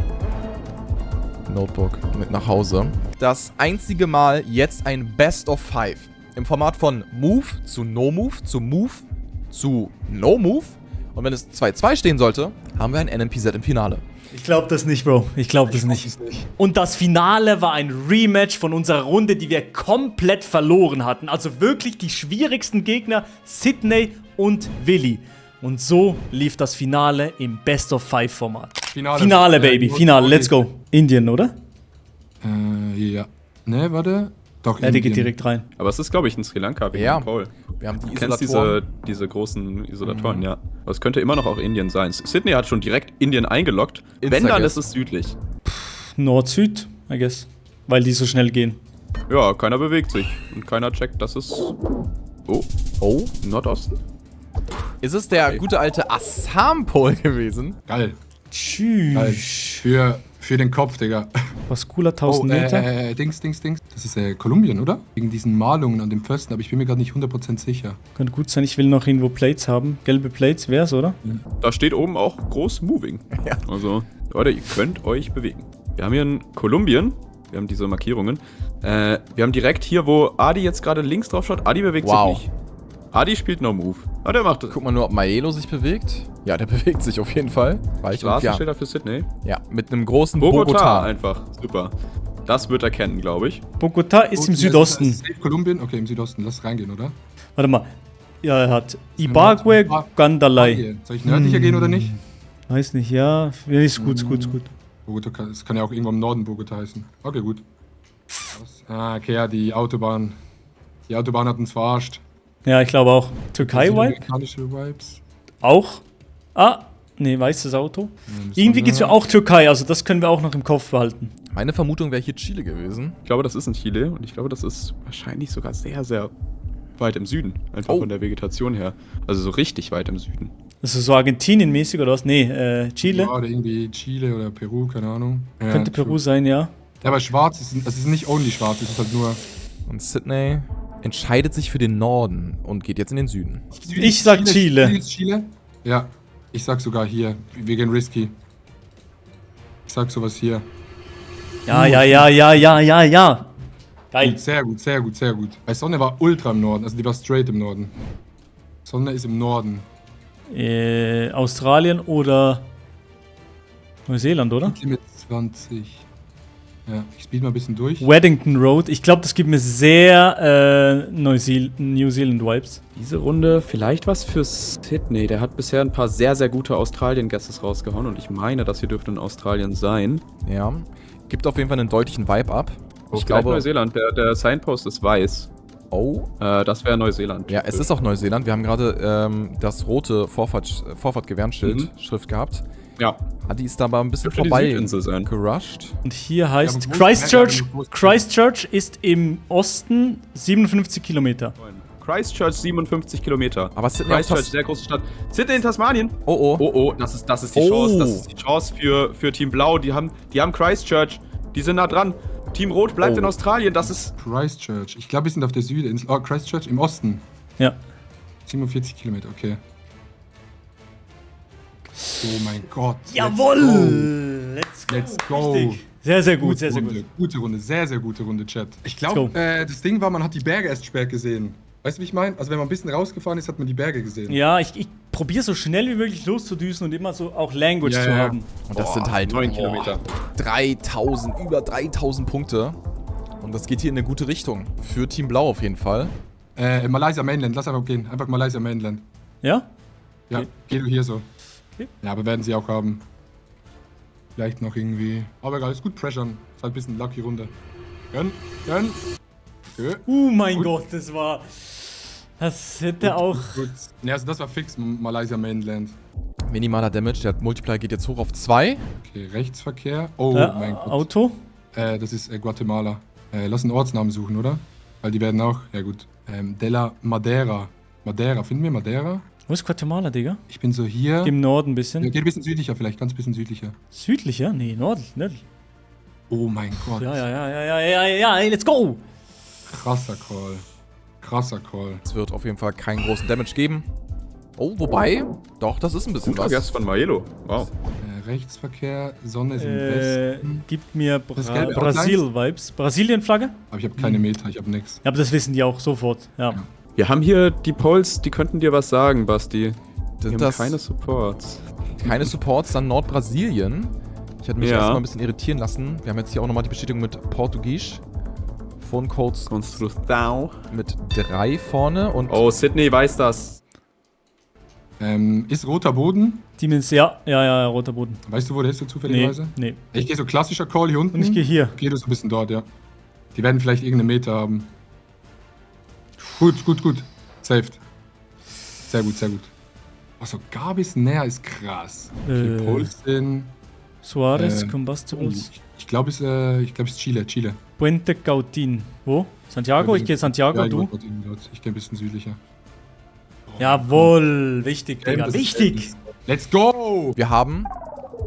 Speaker 4: Notebook mit nach Hause. Das einzige Mal jetzt ein Best of 5 im Format von Move zu No Move zu Move zu No Move. Und wenn es 2-2 stehen sollte, haben wir ein NMPZ im Finale.
Speaker 1: Ich glaub das nicht, Bro. Ich glaub das nicht. Und das Finale war ein Rematch von unserer Runde, die wir komplett verloren hatten. Also wirklich die schwierigsten Gegner, Sydney und Willi. Und so lief das Finale im Best-of-5-Format. Finale, Baby, Finale, let's go. Indien, oder?
Speaker 2: Ja. Ne, warte. Doch,
Speaker 1: Ja, der geht direkt rein.
Speaker 3: Aber es ist, glaube ich, in Sri Lanka wegen
Speaker 4: Ja.
Speaker 3: dem Call.
Speaker 4: Wir haben die
Speaker 3: Du kennst
Speaker 4: Isolatoren.
Speaker 3: diese großen Isolatoren, ja. Aber es könnte immer noch auch Indien sein. Sydney hat schon direkt Indien eingeloggt. Wenn, dann
Speaker 4: Insta-Guess.
Speaker 3: ist es südlich.
Speaker 1: Nord-Süd, I guess. Weil die so schnell gehen.
Speaker 3: Ja, keiner bewegt sich. Und keiner checkt, dass es... Oh,
Speaker 4: Oh,
Speaker 3: Nordosten?
Speaker 4: ist es der gute alte Assam-Pol gewesen?
Speaker 2: Geil. Geil.
Speaker 1: Tschüss.
Speaker 2: Für den Kopf, Digga.
Speaker 1: Was cooler, 1000 Meter.
Speaker 2: Dings. Das ist Kolumbien, oder? Wegen diesen Malungen an dem Pfosten, aber ich bin mir gerade nicht 100% sicher.
Speaker 1: Könnte gut sein, ich will noch irgendwo Plates haben. Gelbe Plates wär's, oder?
Speaker 3: Da steht oben auch groß Moving.
Speaker 4: Ja.
Speaker 3: Also, Leute, ihr könnt euch bewegen. Wir haben hier in Kolumbien, wir haben diese Markierungen. Wir haben direkt hier, wo Adi jetzt gerade links drauf schaut. Adi bewegt
Speaker 4: Wow.
Speaker 3: sich nicht. Adi spielt No Move. Ah, der macht
Speaker 4: Guck mal nur, ob Maelo sich bewegt. Ja, der bewegt sich auf jeden Fall. Reich und ja,
Speaker 3: Straßenschilder für Sydney.
Speaker 4: ja, mit einem großen
Speaker 3: Bogota
Speaker 4: Bogota.
Speaker 3: einfach. Super. Das wird er kennen, glaube ich.
Speaker 1: Bogota ist im Südosten.
Speaker 2: Safe Kolumbien? Okay, im Südosten. Lass reingehen, oder?
Speaker 1: Warte mal. Ja, er hat Ibague, Gandalay.
Speaker 2: Hier. Soll ich nördlicher gehen oder nicht?
Speaker 1: Weiß nicht, ja. Ja, ist gut, ist gut, ist gut.
Speaker 2: Bogota, es kann ja auch irgendwo im Norden Bogota heißen. Okay, gut. Okay, ja, die Autobahn. Die Autobahn hat uns verarscht.
Speaker 1: Ja, ich glaube auch. Türkei-Vibe?
Speaker 2: Amerikanische Vibes.
Speaker 1: Auch? Ah, nee, weißes Auto.
Speaker 2: müssen
Speaker 1: Irgendwie
Speaker 2: wir-
Speaker 1: geht's ja auch Türkei, also das können wir auch noch im Kopf behalten.
Speaker 4: Meine Vermutung wäre hier Chile gewesen.
Speaker 3: Ich glaube, das ist in Chile und ich glaube, das ist wahrscheinlich sogar sehr, sehr weit im Süden. Einfach
Speaker 4: Oh.
Speaker 3: von der Vegetation her. Also so richtig weit im Süden.
Speaker 1: Das ist so Argentinien-mäßig oder was? Nee, Chile.
Speaker 2: Ja, oder irgendwie Chile oder Peru, keine Ahnung. Ja,
Speaker 1: Könnte
Speaker 2: true.
Speaker 1: Peru sein, ja.
Speaker 2: Ja, aber schwarz, es ist nicht only schwarz, es ist halt nur...
Speaker 4: Und Sydney entscheidet sich für den Norden und geht jetzt in den Süden.
Speaker 1: Ich sag Chile.
Speaker 2: Ist Chile? Ja, ich sag sogar hier. Wir gehen risky. Ich sag sowas hier.
Speaker 1: Ja. Geil.
Speaker 2: Gut, sehr gut, sehr gut, sehr gut. Weil Sonne war ultra im Norden, also die war straight im Norden. Sonne ist im Norden.
Speaker 1: Australien oder Neuseeland, oder?
Speaker 2: Limit 20. Ja, ich speed mal ein bisschen durch.
Speaker 1: Weddington Road. Ich glaube, das gibt mir sehr New Zealand-Vibes.
Speaker 3: Diese Runde vielleicht was für Sydney. Der hat bisher ein paar sehr, sehr gute Australien-Guesses rausgehauen und ich meine, das hier dürfte in Australien sein.
Speaker 4: Ja. Gibt auf jeden Fall einen deutlichen Vibe ab. Ich
Speaker 3: Vielleicht
Speaker 4: glaube.
Speaker 3: Neuseeland. Der Signpost ist weiß.
Speaker 4: Oh.
Speaker 3: Das wäre Neuseeland.
Speaker 4: Ja, es ist auch Neuseeland. Wir haben gerade das rote Vorfahrt-Gewährenschild-Schrift gehabt.
Speaker 3: Ja.
Speaker 4: Adi ist da aber ein bisschen
Speaker 3: Dürfte die
Speaker 4: vorbei
Speaker 3: Südinsel sein.
Speaker 4: gerusht.
Speaker 1: Und hier heißt
Speaker 2: aber wo ist
Speaker 1: Christchurch.
Speaker 2: Melbourne? Wo ist
Speaker 1: Christchurch ist im Osten 57 Kilometer.
Speaker 3: Christchurch 57 Kilometer.
Speaker 4: Aber Sydney auch
Speaker 3: Christchurch, sehr große Stadt. Sydney in Tasmanien.
Speaker 4: Oh, oh.
Speaker 3: Oh, oh, das ist die
Speaker 4: Oh.
Speaker 3: Chance. Das ist die Chance für Team Blau. Die haben Christchurch. Die sind nah dran. Team Rot bleibt
Speaker 4: Oh.
Speaker 3: in Australien. Das ist.
Speaker 2: Christchurch. Ich glaube, wir sind auf der Südinsel. Oh, Christchurch im Osten.
Speaker 1: Ja.
Speaker 2: 47 Kilometer, okay. Oh mein Gott.
Speaker 1: Jawohl!
Speaker 2: Let's go.
Speaker 1: Richtig. Sehr, sehr gut,
Speaker 2: Gute
Speaker 1: sehr, sehr
Speaker 2: Runde,
Speaker 1: gut.
Speaker 2: Gute Runde, sehr, sehr gute Runde, Chat. Ich
Speaker 1: Let's
Speaker 2: glaube, das Ding war, man hat die Berge erst spät gesehen. Weißt du, wie ich meine? Also wenn man ein bisschen rausgefahren ist, hat man die Berge gesehen.
Speaker 1: Ja, ich probiere so schnell wie möglich loszudüsen und immer so auch Language
Speaker 2: Ja,
Speaker 1: zu
Speaker 2: ja.
Speaker 1: haben.
Speaker 4: Und das sind halt
Speaker 3: 9 Kilometer.
Speaker 4: 3000, über 3000 Punkte. Und das geht hier in eine gute Richtung. Für Team Blau auf jeden Fall.
Speaker 2: Malaysia Mainland, lass einfach gehen. Einfach Malaysia Mainland.
Speaker 1: Ja?
Speaker 2: Ja,
Speaker 1: Okay.
Speaker 2: geh du hier so.
Speaker 1: Okay.
Speaker 2: Ja, aber werden sie auch haben. Vielleicht noch irgendwie. Aber egal, ist gut pressern. Ist halt ein bisschen lucky Runde. Gönn. Okay.
Speaker 1: Mein
Speaker 2: Gut.
Speaker 1: Gott, das war. Das hätte auch.
Speaker 2: Gut. Ne, also das war fix Malaysia Mainland.
Speaker 4: Minimaler Damage. Der Multiplier geht jetzt hoch auf 2.
Speaker 2: Okay, Rechtsverkehr. Oh mein Gott.
Speaker 1: Auto.
Speaker 2: Das ist Guatemala. Lass einen Ortsnamen suchen, oder? Weil die werden auch. Ja, gut. De la Madeira. Madeira. Finden wir Madeira?
Speaker 1: Wo ist Guatemala, Digga?
Speaker 2: Ich bin so hier.
Speaker 1: Im Norden ein
Speaker 2: Ja,
Speaker 1: bisschen.
Speaker 2: geht ein bisschen südlicher, vielleicht. Ganz bisschen südlicher.
Speaker 1: Südlicher? Nee, nördlich.
Speaker 2: Oh mein Gott.
Speaker 1: Ja, let's go!
Speaker 2: Krasser Call. Krasser Call.
Speaker 4: Es wird auf jeden Fall keinen großen Damage geben. Oh, wobei. Doch, das ist ein bisschen
Speaker 3: Guter Guess
Speaker 4: was.
Speaker 3: von Maelo. Wow.
Speaker 2: Rechtsverkehr, Sonne ist im Westen.
Speaker 1: Gibt mir
Speaker 2: Das gelbe
Speaker 1: Brasil-Vibes. Brasilien-Flagge?
Speaker 2: Aber ich habe keine Meter, ich habe nix.
Speaker 1: Ja, aber das wissen die auch sofort. Ja.
Speaker 3: Wir haben hier die Polls, die könnten dir was sagen, Basti. Die
Speaker 4: Sind
Speaker 3: haben
Speaker 4: das
Speaker 3: keine Supports.
Speaker 4: keine Supports, dann Nordbrasilien. Ich hatte mich
Speaker 3: Ja.
Speaker 4: erstmal ein bisschen irritieren lassen. Wir haben jetzt hier auch nochmal die Bestätigung mit Portugiesisch. Phone-Codes
Speaker 3: Construção.
Speaker 4: mit 3 vorne und
Speaker 3: Oh, Sydney weiß das.
Speaker 2: Ist roter Boden.
Speaker 1: Ja, roter Boden.
Speaker 2: Weißt du, wo der ist so
Speaker 1: Nee,
Speaker 2: zufälligerweise?
Speaker 1: nee.
Speaker 2: Ich gehe so klassischer Call hier unten.
Speaker 1: Und ich gehe hier.
Speaker 2: Geh du so ein bisschen dort, ja. Die werden vielleicht irgendeine Meter haben. Gut. Saved. Sehr gut. Also gar bis näher ist krass. Okay, Polsten.
Speaker 1: Suarez, Combustibles.
Speaker 2: Ich glaube, es ist Chile.
Speaker 1: Puente Cautín. Wo? Santiago? Ich gehe Santiago,
Speaker 2: Ja,
Speaker 1: du?
Speaker 2: Ich gehe ein bisschen südlicher.
Speaker 1: Jawohl, wichtig, Digga.
Speaker 2: Das ist
Speaker 1: Wichtig!
Speaker 2: Let's go!
Speaker 4: Wir haben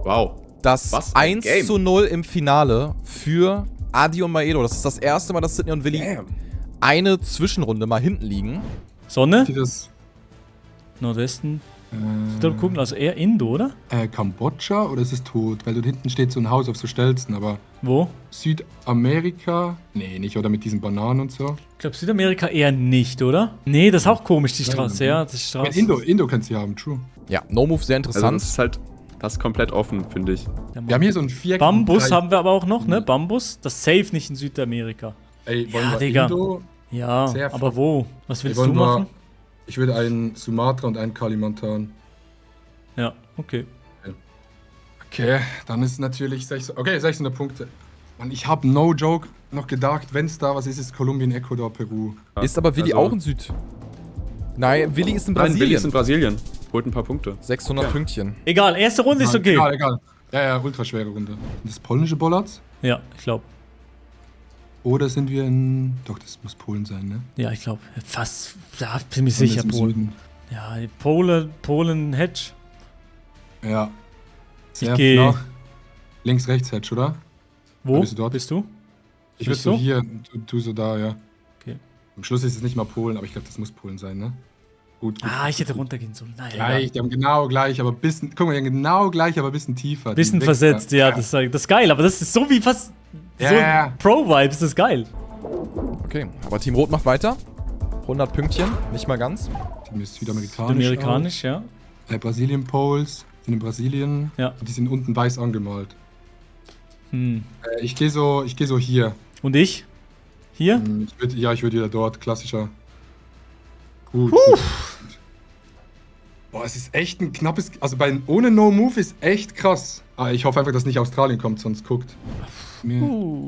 Speaker 3: Wow.
Speaker 4: das
Speaker 3: Was ein
Speaker 4: 1:0 im Finale für Adi und Maelo. Das ist das erste Mal, dass Sydney und Willi eine Zwischenrunde mal hinten liegen.
Speaker 1: Sonne?
Speaker 2: Die das
Speaker 1: Nordwesten. Ich will gucken, also eher Indo, oder?
Speaker 2: Kambodscha oder ist es tot? Weil dort hinten steht so ein Haus auf so Stelzen, aber
Speaker 1: Wo?
Speaker 2: Südamerika? Nee, nicht, oder mit diesen Bananen und so.
Speaker 1: Ich glaube Südamerika eher nicht, oder? Nee, das ist auch komisch, die Straße, ja. Das ist
Speaker 2: Mit
Speaker 1: Straße.
Speaker 2: Indo kannst du haben, true.
Speaker 4: Ja, No Move, sehr
Speaker 3: Also
Speaker 4: interessant.
Speaker 3: das ist halt fast komplett offen, finde ich.
Speaker 2: Wir haben hier so ein Viereck.
Speaker 1: Bambus haben wir aber auch noch, ne? Bambus. Das safe nicht in Südamerika.
Speaker 2: Ey, wollen
Speaker 1: Ja,
Speaker 2: wir
Speaker 1: Digga.
Speaker 2: Indo?
Speaker 1: Ja,
Speaker 2: Sehr
Speaker 1: aber wo? Was willst du
Speaker 2: wollen wir-
Speaker 1: machen?
Speaker 2: Ich würde einen Sumatra und einen Kalimantan.
Speaker 1: Ja, okay.
Speaker 2: Okay, dann ist natürlich 600 Punkte. Und ich habe no joke noch gedacht, wenn es da was ist Kolumbien, Ecuador, Peru.
Speaker 4: Ist aber Willi
Speaker 3: Also-
Speaker 4: auch in Süd? Nein, Willi ist in
Speaker 3: Nein, Willi
Speaker 4: Brasilien.
Speaker 3: ist in Brasilien. Holt ein paar Punkte.
Speaker 4: 600 Pünktchen.
Speaker 1: Egal, erste Runde ist okay.
Speaker 2: Egal. Ja, ultra schwere Runde. Sind das polnische Bollards?
Speaker 1: Ja, ich glaube.
Speaker 2: Oder sind wir in. Doch, das muss Polen sein, ne?
Speaker 1: Ja, ich glaube. Fast. Da bin ich
Speaker 2: Und
Speaker 1: sicher,
Speaker 2: jetzt im
Speaker 1: Polen.
Speaker 2: Süden.
Speaker 1: Ja, Polen, Hedge.
Speaker 2: Ja. Sehr
Speaker 1: geh-
Speaker 2: flach. Links, rechts, Hedge, oder?
Speaker 1: Wo
Speaker 2: Bist du dort?
Speaker 1: bist du?
Speaker 2: Ich würde
Speaker 1: Bist
Speaker 2: so
Speaker 1: du?
Speaker 2: hier und du so da, ja.
Speaker 1: Okay.
Speaker 2: Am Schluss ist es nicht mal Polen, aber ich glaube, das muss Polen sein, ne? Gut.
Speaker 1: Ich hätte runtergehen sollen. Naja,
Speaker 2: Gleich, die haben genau gleich, aber bisschen. Guck mal, die haben genau gleich, aber bisschen tiefer.
Speaker 1: bisschen
Speaker 2: Die
Speaker 1: versetzt,
Speaker 2: Wichser.
Speaker 1: ja, das ist geil, aber das ist so wie fast
Speaker 2: Ja.
Speaker 1: so Pro-Vibes, das ist geil.
Speaker 4: Okay, aber Team Rot macht weiter. 100 Pünktchen, nicht mal ganz.
Speaker 2: Die ist südamerikanisch.
Speaker 1: Amerikanisch, ja.
Speaker 2: Brasilien Poles sind in Brasilien.
Speaker 1: Ja.
Speaker 2: Die sind unten weiß angemalt.
Speaker 1: Hm.
Speaker 2: Ich gehe so hier.
Speaker 1: Und ich? Hier?
Speaker 2: Ich würde wieder dort, klassischer. Gut. Boah, es ist echt ein knappes. Also ohne No Move ist echt krass. Ich hoffe einfach, dass nicht Australien kommt, sonst guckt.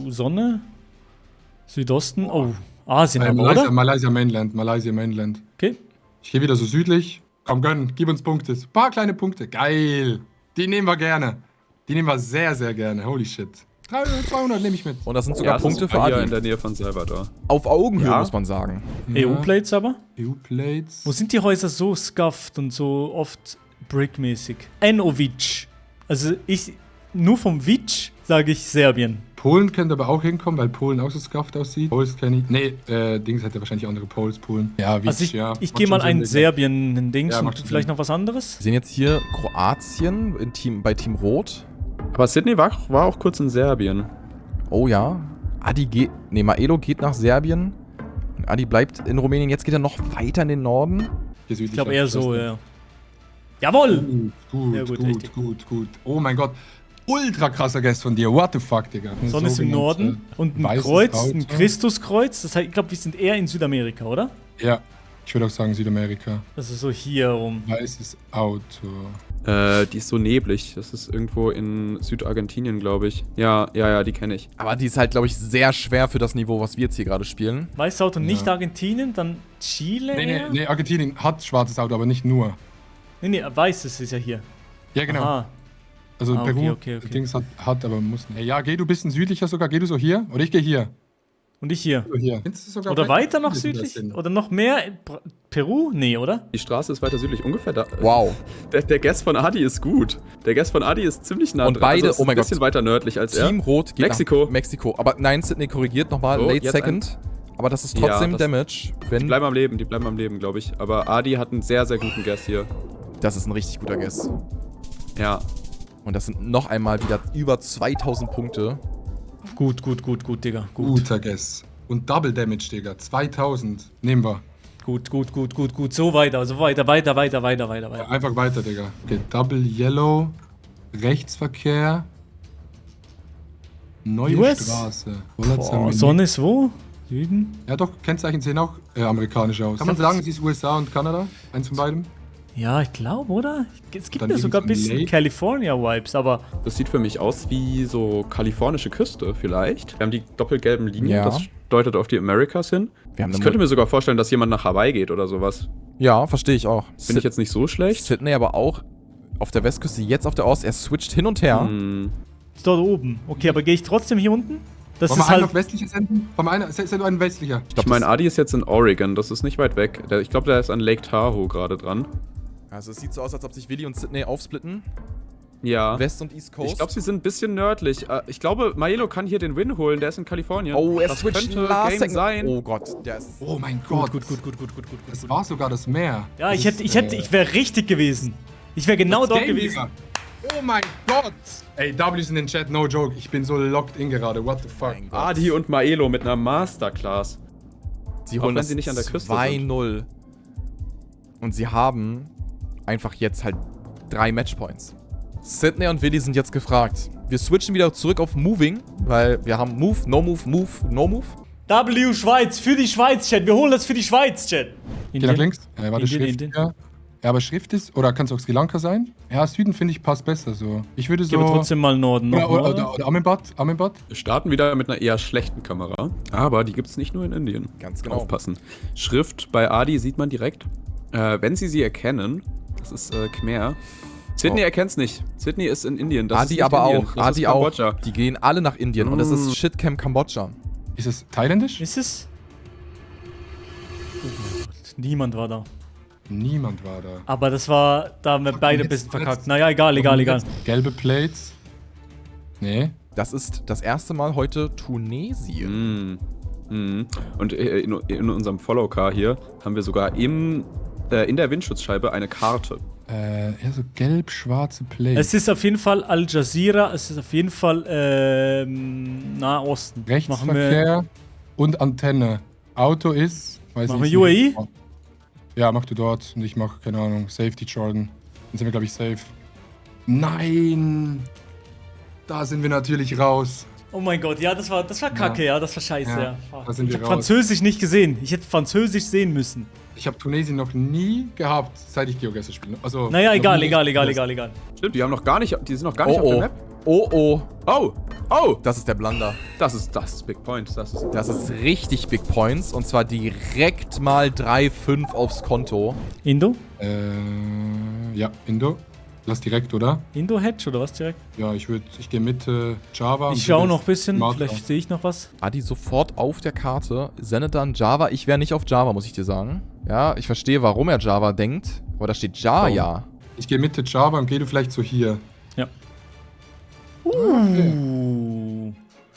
Speaker 1: Sonne. Südosten. Oh, Asien aber, oder?
Speaker 2: Malaysia Mainland.
Speaker 1: Okay.
Speaker 2: Ich gehe wieder so südlich. Komm, gönn, gib uns Punkte. Ein paar kleine Punkte. Geil. Die nehmen wir gerne. Die nehmen wir sehr, sehr gerne. Holy shit. 200 nehme ich mit.
Speaker 4: Und das sind sogar
Speaker 3: das
Speaker 4: Punkte
Speaker 3: ist
Speaker 4: für
Speaker 3: hier
Speaker 4: Adi.
Speaker 3: in der Nähe von Salvador.
Speaker 4: Auf Augenhöhe,
Speaker 3: Ja.
Speaker 4: muss man sagen.
Speaker 1: EU-Plates aber?
Speaker 2: EU-Plates.
Speaker 1: Wo sind die Häuser so scuffed und so oft brickmäßig? Enovic. Also nur vom Vic sage ich Serbien.
Speaker 2: Polen könnte aber auch hinkommen, weil Polen auch so scuffed aussieht. Poles kenne ich. Nee, Dings hätte wahrscheinlich andere Polen. Ja, wie
Speaker 1: Also ich gehe mal ein Serbien in Dings
Speaker 2: Ja,
Speaker 1: und
Speaker 2: macht schon
Speaker 1: vielleicht
Speaker 2: Sinn.
Speaker 1: noch was anderes.
Speaker 4: Wir sehen jetzt hier Kroatien bei Team Rot.
Speaker 3: Aber Sydney war auch kurz in Serbien.
Speaker 4: Oh ja. Maelo geht nach Serbien. Und Adi bleibt in Rumänien. Jetzt geht er noch weiter in den Norden.
Speaker 1: Ich glaube eher so, ja. Jawohl!
Speaker 2: Gut,
Speaker 1: Ja, gut,
Speaker 2: gut,
Speaker 1: richtig.
Speaker 2: gut. Oh mein Gott. Ultra krasser Guest von dir. What the fuck, Digga.
Speaker 1: Sonne ist im Norden und ein
Speaker 2: weißes
Speaker 1: Kreuz,
Speaker 2: Auto.
Speaker 1: ein Christuskreuz. Das heißt, ich glaube, wir sind eher in Südamerika, oder?
Speaker 2: Ja, ich würde auch sagen Südamerika.
Speaker 1: Das ist so hier rum.
Speaker 2: Weißes Auto.
Speaker 3: Die ist so neblig. Das ist irgendwo in Südargentinien, glaube ich. Ja, die kenne ich.
Speaker 4: Aber die ist halt, glaube ich, sehr schwer für das Niveau, was wir jetzt hier gerade spielen.
Speaker 1: Weißes Auto nicht Argentinien, dann Chile eher?
Speaker 2: Nee, Argentinien hat schwarzes Auto, aber nicht nur.
Speaker 1: Nee, weißes ist ja hier.
Speaker 2: Ja, genau.
Speaker 1: Aha.
Speaker 2: Also
Speaker 1: Ah, okay,
Speaker 2: Peru,
Speaker 1: okay.
Speaker 2: Dings hat, aber muss nicht. Ja, geh du ein bisschen südlicher sogar. Geh du so hier? Oder ich gehe hier.
Speaker 1: Und ich hier.
Speaker 2: So hier. Findest du sogar
Speaker 1: Oder
Speaker 2: vielleicht
Speaker 1: weiter noch
Speaker 2: ein bisschen
Speaker 1: südlich?
Speaker 2: Sinn?
Speaker 1: Oder noch mehr? Peru? Nee, oder?
Speaker 3: Die Straße ist weiter südlich, ungefähr da.
Speaker 4: Wow.
Speaker 3: Der Guess von Adi ist gut. Der Guess von Adi ist ziemlich nah
Speaker 4: Und
Speaker 3: dran.
Speaker 4: beide-
Speaker 3: ist
Speaker 4: oh mein
Speaker 3: ein bisschen
Speaker 4: Gott.
Speaker 3: weiter nördlich als er.
Speaker 4: Team Rot geht
Speaker 3: Mexiko.
Speaker 4: nach Mexiko. Aber nein, Sydney korrigiert nochmal.
Speaker 3: So,
Speaker 4: Late
Speaker 3: jetzt
Speaker 4: Second. Aber das ist
Speaker 3: Ja,
Speaker 4: trotzdem
Speaker 3: das-
Speaker 4: Damage.
Speaker 3: Die
Speaker 4: Wenn
Speaker 3: bleiben am Leben, glaube ich. Aber Adi hat einen sehr, sehr guten Guess hier.
Speaker 4: das ist ein richtig guter Guess.
Speaker 3: Ja.
Speaker 4: Und das sind noch einmal wieder über 2000 Punkte.
Speaker 1: Gut, Digga. Gut.
Speaker 2: Guter Guess. Und Double Damage, Digga. 2000. Nehmen wir.
Speaker 1: Gut. So weiter.
Speaker 2: Ja, einfach weiter, Digga. Okay, Double Yellow. Rechtsverkehr. Neue
Speaker 1: US?
Speaker 2: Straße.
Speaker 1: Boah, Sonne ist wo? Süden?
Speaker 2: Ja doch, Kennzeichen sehen auch amerikanisch aus. Kann man sagen, sie ist USA und Kanada? Eins von beiden?
Speaker 1: Ja, ich glaube, oder? Es gibt
Speaker 2: Dann
Speaker 1: mir sogar ein
Speaker 2: irgend so ein
Speaker 1: bisschen
Speaker 2: Lake.
Speaker 1: California-Vibes, aber
Speaker 3: Das sieht für mich aus wie so kalifornische Küste vielleicht. Wir haben die doppelgelben Linien,
Speaker 4: Ja.
Speaker 3: das deutet auf die Americas hin.
Speaker 4: Wir haben
Speaker 3: Ich
Speaker 4: eine
Speaker 3: könnte mir sogar vorstellen, dass jemand nach Hawaii geht oder sowas.
Speaker 4: Ja, verstehe ich auch.
Speaker 3: Finde ich jetzt nicht so schlecht.
Speaker 4: Sydney aber auch auf der Westküste, jetzt auf der Ost. Er switcht hin und her.
Speaker 3: Hm.
Speaker 1: ist dort oben. Okay, aber gehe ich trotzdem hier unten? Das
Speaker 2: Wollen wir
Speaker 1: ist
Speaker 2: einen
Speaker 1: halt.
Speaker 2: auf westlicher senden? Send du einen westlicher.
Speaker 3: Ich meine, Adi ist jetzt in Oregon, das ist nicht weit weg. Ich glaube, der ist an Lake Tahoe gerade dran.
Speaker 4: Also es sieht so aus, als ob sich Willi und Sydney aufsplitten.
Speaker 3: Ja.
Speaker 4: West und East Coast.
Speaker 3: Ich glaube, sie sind ein bisschen nördlich. Ich glaube, Maelo kann hier den Win holen, der ist in Kalifornien.
Speaker 4: Oh, er
Speaker 3: das
Speaker 4: switcht
Speaker 3: könnte
Speaker 4: last
Speaker 3: Game
Speaker 4: second.
Speaker 3: sein.
Speaker 4: Oh Gott, der ist...
Speaker 2: Oh mein Gott.
Speaker 1: Gut.
Speaker 2: Das war sogar das Meer.
Speaker 1: Ja,
Speaker 2: Das
Speaker 1: ich wäre richtig gewesen. Ich wäre genau
Speaker 2: das
Speaker 1: dort
Speaker 2: Game,
Speaker 1: gewesen.
Speaker 2: Digga. Oh mein Gott. Ey, W ist in den Chat, no joke. Ich bin so locked in gerade. What the fuck?
Speaker 4: Mein Gott.
Speaker 3: Adi und Maelo mit einer Masterclass.
Speaker 4: Sie
Speaker 3: auch
Speaker 4: holen
Speaker 3: wenn
Speaker 4: das
Speaker 3: sie nicht an der Küste
Speaker 4: 2-0. Und sie haben einfach jetzt halt 3 Matchpoints. Sydney und Willi sind jetzt gefragt. Wir switchen wieder zurück auf Moving, weil wir haben Move, No Move, Move, No Move.
Speaker 1: W Schweiz, für die Schweiz, Chat. Wir holen das für die Schweiz, Chat.
Speaker 2: Geh nach links. Warte,
Speaker 1: Indien,
Speaker 2: Schrift.
Speaker 1: Indien.
Speaker 2: Ja. Ja, aber Schrift ist, oder kann es auch Sri Lanka sein? Ja, Süden finde ich passt besser so. Ich würde
Speaker 1: Ich
Speaker 2: so...
Speaker 1: gebe trotzdem mal Norden.
Speaker 2: Oder Amenbad.
Speaker 3: Wir starten wieder mit einer eher schlechten Kamera. Aber die gibt es nicht nur in Indien.
Speaker 4: Ganz genau.
Speaker 3: Aufpassen. Schrift bei Adi sieht man direkt. Wenn sie erkennen, das ist Khmer. Sydney erkennt es nicht. Sydney ist in Indien. Das ist
Speaker 4: Adi
Speaker 3: nicht
Speaker 4: aber
Speaker 3: Indien.
Speaker 4: auch.
Speaker 3: Das
Speaker 4: Adi
Speaker 3: ist
Speaker 4: auch.
Speaker 3: Kambodscha.
Speaker 4: Die gehen alle nach Indien und es ist Shitcam Kambodscha.
Speaker 2: Ist es thailändisch?
Speaker 1: Ist es? Oh mein Gott, niemand war da.
Speaker 2: Niemand war da.
Speaker 1: Aber das war, da haben wir beide ein bisschen verkackt. Naja, egal.
Speaker 2: Gelbe Plates. Nee.
Speaker 4: Das ist das erste Mal heute Tunesien.
Speaker 3: Und in unserem Follow-Car hier haben wir sogar in der Windschutzscheibe eine Karte.
Speaker 2: Ja, so gelb-schwarze Plates.
Speaker 1: Es ist auf jeden Fall Al Jazeera, es ist auf jeden Fall Nahosten.
Speaker 2: Rechtsverkehr und Antenne. Auto ist... Weiß
Speaker 1: Machen
Speaker 2: ich
Speaker 1: wir
Speaker 2: nicht.
Speaker 1: UAE?
Speaker 2: Ja, mach du dort. Und ich mach, keine Ahnung, Safety Jordan. Dann sind wir, glaube ich, safe. Nein! Da sind wir natürlich raus.
Speaker 1: Oh mein Gott, ja, das war kacke, ja, das war scheiße, ja.
Speaker 2: Da sind
Speaker 1: Ich
Speaker 2: wir
Speaker 1: habe
Speaker 2: raus.
Speaker 1: Französisch nicht gesehen. Ich hätte Französisch sehen müssen.
Speaker 2: Ich habe Tunesien noch nie gehabt, seit ich GeoGuessr spiele. Also,
Speaker 1: Naja,
Speaker 2: noch
Speaker 1: egal.
Speaker 2: nie.
Speaker 3: Stimmt, die sind noch gar nicht auf der
Speaker 4: Oh,
Speaker 3: Map.
Speaker 4: oh. Oh, oh.
Speaker 3: Oh!
Speaker 4: Das ist der Blunder.
Speaker 3: Das ist Big Point. Das ist
Speaker 4: richtig Big Points und zwar direkt mal 3,5 aufs Konto.
Speaker 1: Indo?
Speaker 2: Ja, Indo. Lass direkt, oder?
Speaker 1: Indo-Hedge oder was direkt?
Speaker 2: Ja, ich gehe mit Java.
Speaker 1: Ich schaue noch ein bisschen,
Speaker 2: Smart
Speaker 1: vielleicht
Speaker 2: aus.
Speaker 1: sehe ich noch was.
Speaker 4: Adi sofort auf der Karte, sendet dann Java. Ich wäre nicht auf Java, muss ich dir sagen. Ja, ich verstehe, warum er Java denkt, aber da steht Jaya.
Speaker 2: Ich gehe mit Java und geh du vielleicht so hier.
Speaker 1: Ja.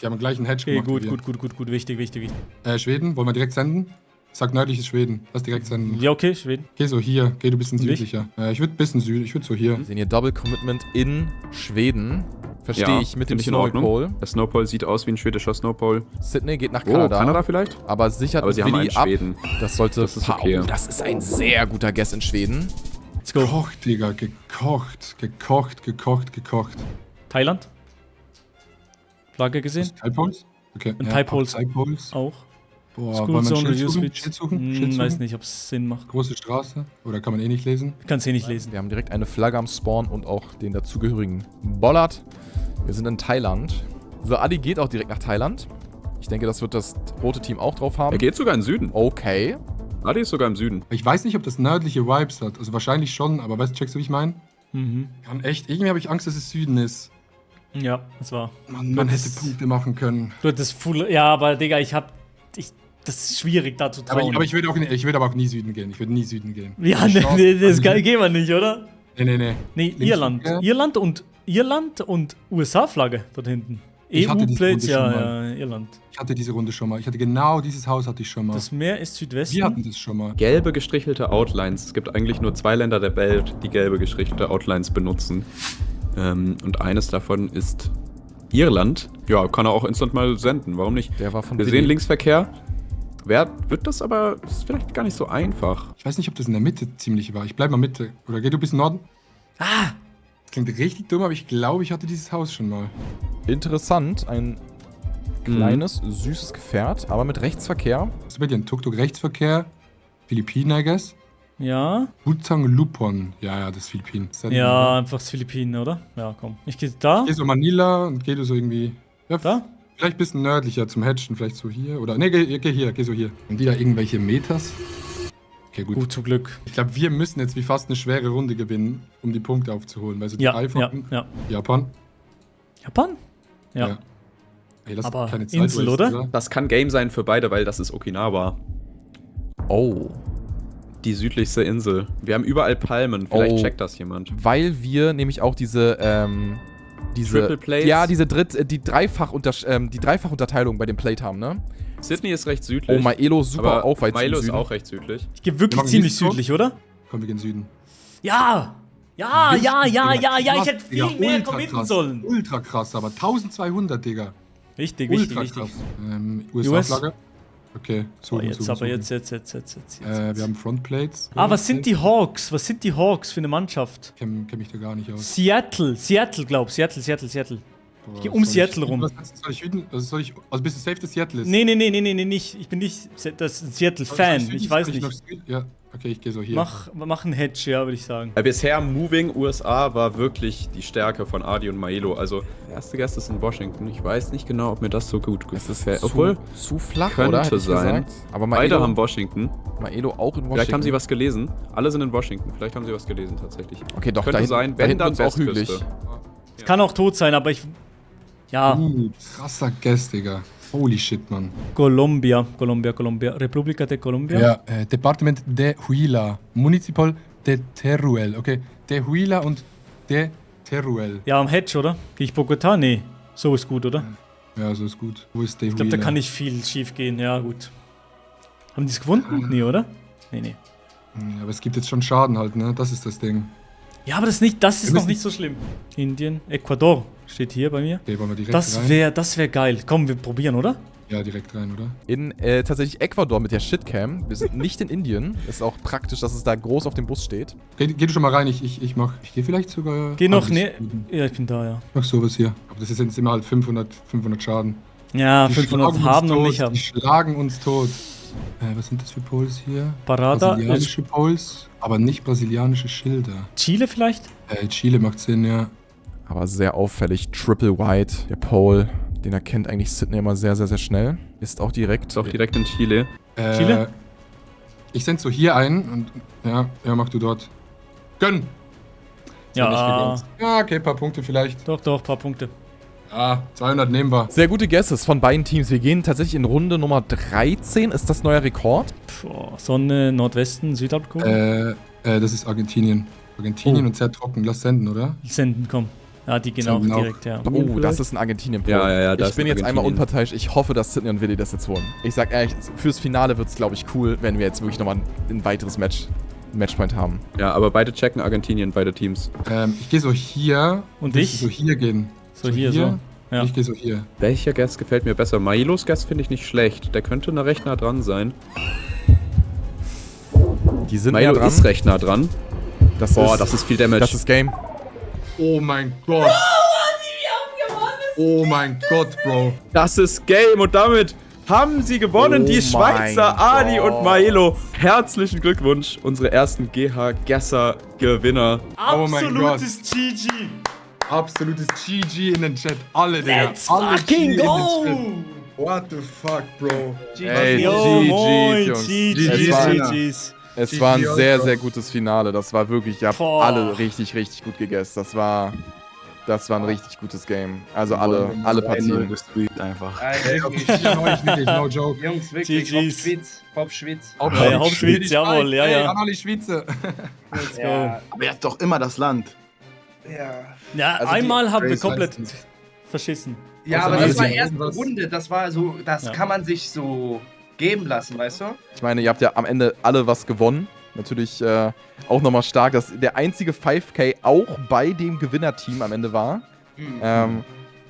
Speaker 2: Die haben gleich einen Hedge
Speaker 1: Okay,
Speaker 2: gemacht. wie wir.
Speaker 1: gut. Wichtig.
Speaker 2: Schweden, wollen wir direkt senden? Sag nördliches Schweden. Lass direkt senden.
Speaker 1: Ja, okay, Schweden.
Speaker 2: Geh so hier, geh du ein bisschen
Speaker 1: Und ich?
Speaker 2: südlicher. Ich würde ein bisschen ich würde so hier.
Speaker 4: Wir sehen hier Double Commitment in Schweden. Verstehe ich mit dem
Speaker 3: finde ich in Ordnung.
Speaker 4: Snowpole.
Speaker 3: Der Snowpole sieht aus wie ein schwedischer Snowpole.
Speaker 4: Sydney geht nach
Speaker 3: Oh,
Speaker 4: Kanada.
Speaker 3: Kanada vielleicht?
Speaker 4: Aber sichert
Speaker 3: Aber sie haben
Speaker 4: Willi
Speaker 3: einen
Speaker 4: ab.
Speaker 3: Schweden.
Speaker 4: Das sollte...
Speaker 3: Das ist okay.
Speaker 4: Oh, das ist ein sehr guter Guess in Schweden.
Speaker 1: Let's go.
Speaker 2: Gekocht, Digga. Gekocht.
Speaker 1: Thailand? Flagge gesehen?
Speaker 2: Ist Typeholes? Okay.
Speaker 1: Und Typeholes.
Speaker 2: Typeholes.
Speaker 1: Auch.
Speaker 2: Boah,
Speaker 1: School
Speaker 2: wollen wir
Speaker 1: Zone,
Speaker 2: ein
Speaker 1: Review
Speaker 2: Schild suchen?
Speaker 1: Switch.
Speaker 2: Schild suchen?
Speaker 1: Weiß nicht, ob es Sinn macht.
Speaker 2: Große Straße? Oder kann man eh nicht lesen?
Speaker 1: Kannst eh nicht lesen.
Speaker 4: Wir haben direkt eine Flagge am Spawn und auch den dazugehörigen Bollard. Wir sind in Thailand. So, Adi geht auch direkt nach Thailand. Ich denke, das wird das rote Team auch drauf haben.
Speaker 3: Er geht sogar in den Süden.
Speaker 4: Okay.
Speaker 3: Adi ist sogar im Süden.
Speaker 2: Ich weiß nicht, ob das nördliche Vibes hat. Also wahrscheinlich schon, aber weißt du, checkst du, wie ich meine?
Speaker 1: Mhm.
Speaker 2: Kann echt, irgendwie habe ich Angst, dass es Süden ist.
Speaker 1: Ja, das war.
Speaker 2: Man hätte
Speaker 1: Das-
Speaker 2: Punkte machen können.
Speaker 1: Du hattest full. Ja, aber Digga, das ist schwierig da zu trauen.
Speaker 2: Aber ich würde aber auch nie Süden gehen. Ich würde nie Süden gehen.
Speaker 1: Ja,
Speaker 2: Die Chance-
Speaker 1: das gehen wir nicht, oder?
Speaker 2: Nee.
Speaker 1: Nee,
Speaker 2: Linksverkehr.
Speaker 1: Irland und USA-Flagge dort hinten.
Speaker 2: Ich hatte diese
Speaker 1: EU-Plates,
Speaker 2: Runde schon
Speaker 1: ja,
Speaker 2: mal.
Speaker 1: Irland.
Speaker 2: Ich hatte diese Runde schon mal. Ich hatte genau dieses Haus hatte ich schon mal.
Speaker 1: Das Meer ist Südwesten.
Speaker 2: Wir hatten das schon mal.
Speaker 3: Gelbe gestrichelte Outlines. Es gibt eigentlich nur 2 Länder der Welt, die gelbe gestrichelte Outlines benutzen. Und eines davon ist Irland. Ja, kann er auch instant mal senden. Warum nicht?
Speaker 4: Der war von
Speaker 3: Wir
Speaker 4: Willi.
Speaker 3: sehen Linksverkehr. Wird das aber, das ist vielleicht gar nicht so einfach.
Speaker 2: Ich weiß nicht, ob das in der Mitte ziemlich war. Ich bleib mal Mitte. Oder geh du bis Norden?
Speaker 1: Ah!
Speaker 2: Klingt richtig dumm, aber ich glaube, ich hatte dieses Haus schon mal.
Speaker 4: Interessant. Ein kleines, süßes Gefährt, aber mit Rechtsverkehr.
Speaker 2: Was ist bei dir? Ein Tuk-Tuk Rechtsverkehr? Philippinen, I guess?
Speaker 1: Ja.
Speaker 2: Butang Lupon. Ja, das ist Philippinen. Ist das
Speaker 1: Ja, einfach das Philippinen, oder? Ja, komm. Ich gehe da.
Speaker 2: Geh so Manila und geh du so irgendwie. Ja,
Speaker 1: Da?
Speaker 2: vielleicht ein bisschen nördlicher zum Hatchen, vielleicht so hier. Oder ne, geh hier, geh so hier. Haben die da irgendwelche Meters? Okay, gut.
Speaker 1: Gut, zum Glück.
Speaker 2: Ich glaube, wir müssen jetzt wie fast eine schwere Runde gewinnen, um die Punkte aufzuholen. Weil so die
Speaker 1: Ja, ja,
Speaker 2: einfachen.
Speaker 1: ja.
Speaker 2: Japan.
Speaker 1: Japan? Ja.
Speaker 2: Ey, lass
Speaker 1: Aber
Speaker 2: keine Zeit
Speaker 1: Insel,
Speaker 2: wasten,
Speaker 1: oder?
Speaker 3: Das kann Game sein für beide, weil das ist Okinawa.
Speaker 4: Oh.
Speaker 3: Die südlichste Insel. Wir haben überall Palmen. Vielleicht
Speaker 4: Oh.
Speaker 3: checkt das jemand.
Speaker 4: Weil wir nämlich auch diese
Speaker 3: Triple Plates?
Speaker 4: Ja, die Dreifachunterteilung bei dem Plate haben, ne?
Speaker 3: Sydney ist recht südlich.
Speaker 4: Oh, Maelo super
Speaker 3: aber
Speaker 4: auch weit
Speaker 3: Milo
Speaker 4: zum
Speaker 3: ist
Speaker 4: Süden.
Speaker 3: auch recht südlich.
Speaker 1: Ich gehe wirklich
Speaker 2: machen
Speaker 1: ziemlich
Speaker 2: East Coast?
Speaker 1: südlich, oder?
Speaker 2: Komm, wir gehen Süden.
Speaker 1: Ja! Ja, ja, ja, ja, ja. Ich hätte viel
Speaker 2: Digga,
Speaker 1: mehr
Speaker 2: ultra
Speaker 1: committen
Speaker 2: krass.
Speaker 1: sollen.
Speaker 2: Ultra krass, aber 1200, Digga.
Speaker 1: Wichtig, wichtig,
Speaker 2: Ultra
Speaker 1: wichtig.
Speaker 2: krass.
Speaker 1: US?
Speaker 2: USA-Flagge. Okay,
Speaker 1: Oh,
Speaker 2: suchen,
Speaker 1: jetzt,
Speaker 2: suchen,
Speaker 1: aber
Speaker 2: suchen.
Speaker 1: jetzt.
Speaker 2: Wir haben Frontplates.
Speaker 1: Was sind die Hawks? Was sind die Hawks für eine Mannschaft?
Speaker 2: Kenn mich da gar nicht aus.
Speaker 1: Seattle, glaub. Seattle.
Speaker 2: Boah,
Speaker 1: geh um
Speaker 2: soll
Speaker 1: Seattle
Speaker 2: ich-
Speaker 1: rum.
Speaker 2: Soll ich Süden? Also bist du safe, dass Seattle ist?
Speaker 1: Nee, nicht. Ich bin nicht das Seattle-Fan.
Speaker 2: Soll
Speaker 1: Ich weiß
Speaker 2: soll
Speaker 1: nicht.
Speaker 2: nach Süden? Ja, okay, ich gehe so hier.
Speaker 1: Mach einen Hedge, ja, würde ich sagen.
Speaker 3: Bisher Moving USA war wirklich die Stärke von Adi und Maelo. Also, der erste Gast ist in Washington. Ich weiß nicht genau, ob mir das so gut gefällt. Obwohl,
Speaker 4: zu flach,
Speaker 3: könnte
Speaker 4: oder? Hätte ich
Speaker 3: sein.
Speaker 4: gesagt. Aber
Speaker 3: beide
Speaker 4: Maelo,
Speaker 3: haben Washington.
Speaker 4: Maelo auch in Washington.
Speaker 3: Vielleicht haben sie was gelesen. Alle sind in Washington. Vielleicht haben sie was gelesen, tatsächlich.
Speaker 4: Okay, doch,
Speaker 3: Könnte
Speaker 4: da
Speaker 3: sein,
Speaker 4: hinten, da
Speaker 3: wenn
Speaker 4: hinten
Speaker 3: dann
Speaker 4: wird's auch hügelig.
Speaker 3: Westküste.
Speaker 1: Es kann auch tot sein, aber ich. Ja,
Speaker 2: Krasser Guest, Digga. Holy shit, Mann.
Speaker 1: Colombia. República de Colombia.
Speaker 2: Ja, Departement de Huila. Municipal de Teruel. Okay, de Huila und de Teruel.
Speaker 1: Ja, am Hedge, oder? Gehe ich Bogotá? Nee. So ist gut, oder?
Speaker 2: Ja, so ist gut. Wo ist de Huila?
Speaker 1: Ich glaube, da kann nicht viel schief gehen. Ja, gut. Haben die es gefunden? Nee, oder? Nee.
Speaker 2: Aber es gibt jetzt schon Schaden halt, ne? Das ist das Ding.
Speaker 1: Ja, aber das ist
Speaker 2: Wir
Speaker 1: noch
Speaker 2: müssen-
Speaker 1: nicht so schlimm. Indien, Ecuador steht hier bei mir.
Speaker 2: Okay, wollen wir direkt rein?
Speaker 1: Das wär geil. Komm, wir probieren, oder?
Speaker 2: Ja, direkt rein, oder?
Speaker 4: In tatsächlich Ecuador mit der Shitcam. Wir sind nicht in Indien. Ist auch praktisch, dass es da groß auf dem Bus steht.
Speaker 2: Geh du schon mal rein, ich gehe vielleicht sogar...
Speaker 1: Geh noch,
Speaker 2: das
Speaker 1: ne?
Speaker 2: ist gut.
Speaker 1: Ja, ich bin da, ja.
Speaker 2: Ich mach sowas hier. Aber das ist jetzt immer halt 500 Schaden.
Speaker 1: Ja,
Speaker 2: Die
Speaker 1: 500
Speaker 2: schlagen
Speaker 1: haben
Speaker 2: uns
Speaker 1: und
Speaker 2: tot,
Speaker 1: nicht haben.
Speaker 2: Die schlagen uns tot. Was sind das für Poles hier?
Speaker 1: Parada ist
Speaker 2: Brasilianische Poles, aber nicht brasilianische Schilder.
Speaker 1: Chile vielleicht?
Speaker 2: Chile macht Sinn, ja.
Speaker 4: Aber sehr auffällig. Triple White, der Pole. Den erkennt eigentlich Sydney immer sehr, sehr, sehr schnell. Ist auch direkt.
Speaker 3: Ist auch direkt in Chile.
Speaker 1: Chile?
Speaker 2: Ich send so hier ein und ja, mach du dort. Gönn! Ist nicht
Speaker 1: Ja,
Speaker 2: gegönnt. Ja, okay, paar Punkte vielleicht.
Speaker 1: doch, paar Punkte.
Speaker 2: Ja, 200 nehmen wir.
Speaker 4: Sehr gute Guesses von beiden Teams. Wir gehen tatsächlich in Runde Nummer 13. Ist das neuer Rekord?
Speaker 1: Sonne, Nordwesten, Südhalbkugel.
Speaker 2: Das ist Argentinien. Argentinien
Speaker 1: Oh.
Speaker 2: und sehr trocken. Lass senden, oder?
Speaker 1: Senden, komm. Ja, die gehen auch
Speaker 2: Senden auch.
Speaker 1: direkt, ja.
Speaker 4: Oh, das ist ein Argentinien-Pole.
Speaker 3: Ja, das
Speaker 4: Ich bin
Speaker 3: ist
Speaker 4: jetzt einmal
Speaker 3: Argentinien.
Speaker 4: unparteiisch. Ich hoffe, dass Sydney und Willi das jetzt holen. Ich sag ehrlich, fürs Finale wird es, glaube ich, cool, wenn wir jetzt wirklich nochmal ein weiteres Matchpoint haben.
Speaker 3: Ja, aber beide checken Argentinien, beide Teams.
Speaker 2: Ich gehe so hier.
Speaker 1: Und
Speaker 2: Willst
Speaker 1: ich?
Speaker 2: du so hier gehen.
Speaker 1: So hier, so. Ja.
Speaker 2: Ich gehe so hier.
Speaker 3: Welcher Guest gefällt mir besser? Maelos Guest finde ich nicht schlecht. Der könnte nah recht nah dran sein.
Speaker 4: Die sind
Speaker 3: Maelo
Speaker 4: näher dran.
Speaker 3: ist recht nah dran.
Speaker 4: Das
Speaker 3: Das ist viel Damage.
Speaker 4: Das ist Game.
Speaker 2: Oh mein Gott. Oh mein Gott, Bro.
Speaker 3: Das ist Game und damit haben sie gewonnen,
Speaker 4: Oh
Speaker 3: die Schweizer
Speaker 4: mein
Speaker 3: Adi
Speaker 4: Gott.
Speaker 3: und Maelo. Herzlichen Glückwunsch, unsere ersten GH-Gesser-Gewinner.
Speaker 2: Oh mein Gott.
Speaker 1: Absolutes GG.
Speaker 2: Absolutes GG in den Chat. Alle, Digga.
Speaker 1: Let's
Speaker 2: Alle
Speaker 1: fucking
Speaker 2: GG in den
Speaker 1: go!
Speaker 2: Chat. What the fuck, Bro?
Speaker 4: Ey,
Speaker 1: Yo,
Speaker 4: GG's,
Speaker 1: moin,
Speaker 4: Jungs.
Speaker 1: GG's.
Speaker 4: Es war ein
Speaker 2: GG,
Speaker 4: sehr,
Speaker 2: Bro.
Speaker 4: sehr gutes Finale. Das war wirklich, ihr habt
Speaker 1: Boah.
Speaker 4: alle richtig, richtig gut gegessen. Das war ein richtig gutes Game. Also alle Partien.
Speaker 6: Einfach.
Speaker 2: Ey, auf die Stirn euch wirklich, no joke.
Speaker 6: Jungs, wirklich,
Speaker 1: GG's.
Speaker 6: Hauptschwitz.
Speaker 1: Ja, Hauptschwitz, jawohl, ja, ja.
Speaker 2: An alle Schweizer.
Speaker 1: Let's go.
Speaker 6: Ja,
Speaker 7: Aber er hat doch immer das Land.
Speaker 6: ja.
Speaker 1: Ja,
Speaker 7: Also
Speaker 1: einmal
Speaker 7: die
Speaker 1: haben wir
Speaker 2: Race
Speaker 1: komplett
Speaker 2: meistens.
Speaker 1: verschissen.
Speaker 6: Ja,
Speaker 2: Außer
Speaker 6: aber
Speaker 2: wir
Speaker 6: das war
Speaker 2: sind
Speaker 6: erste
Speaker 2: irgendwas-
Speaker 6: Runde, das war so, das
Speaker 1: Ja.
Speaker 6: kann man sich so geben lassen, weißt du?
Speaker 4: Ich meine, ihr habt ja am Ende alle was gewonnen. Natürlich auch nochmal stark, dass der einzige 5K auch bei dem Gewinnerteam am Ende war.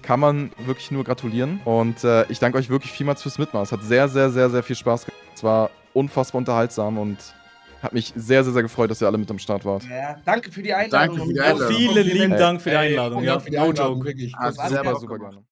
Speaker 4: Kann man wirklich nur gratulieren. Und ich danke euch wirklich vielmals fürs Mitmachen. Es hat sehr, sehr, sehr, sehr viel Spaß gemacht. Es war unfassbar unterhaltsam und hat mich sehr, sehr, sehr gefreut, dass ihr alle mit am Start wart.
Speaker 6: Ja, danke für die Einladung.
Speaker 7: Danke für die
Speaker 6: und-
Speaker 7: Einladung.
Speaker 1: Vielen lieben Dank für die
Speaker 2: Ey,
Speaker 1: Einladung.
Speaker 2: vielen
Speaker 1: Ja,
Speaker 2: Dank für die
Speaker 1: no
Speaker 2: Einladung,
Speaker 1: joke.
Speaker 2: wirklich.
Speaker 7: Hat
Speaker 6: war
Speaker 7: sehr
Speaker 6: super,
Speaker 7: Bock
Speaker 4: Super
Speaker 7: gemacht.
Speaker 4: gerne.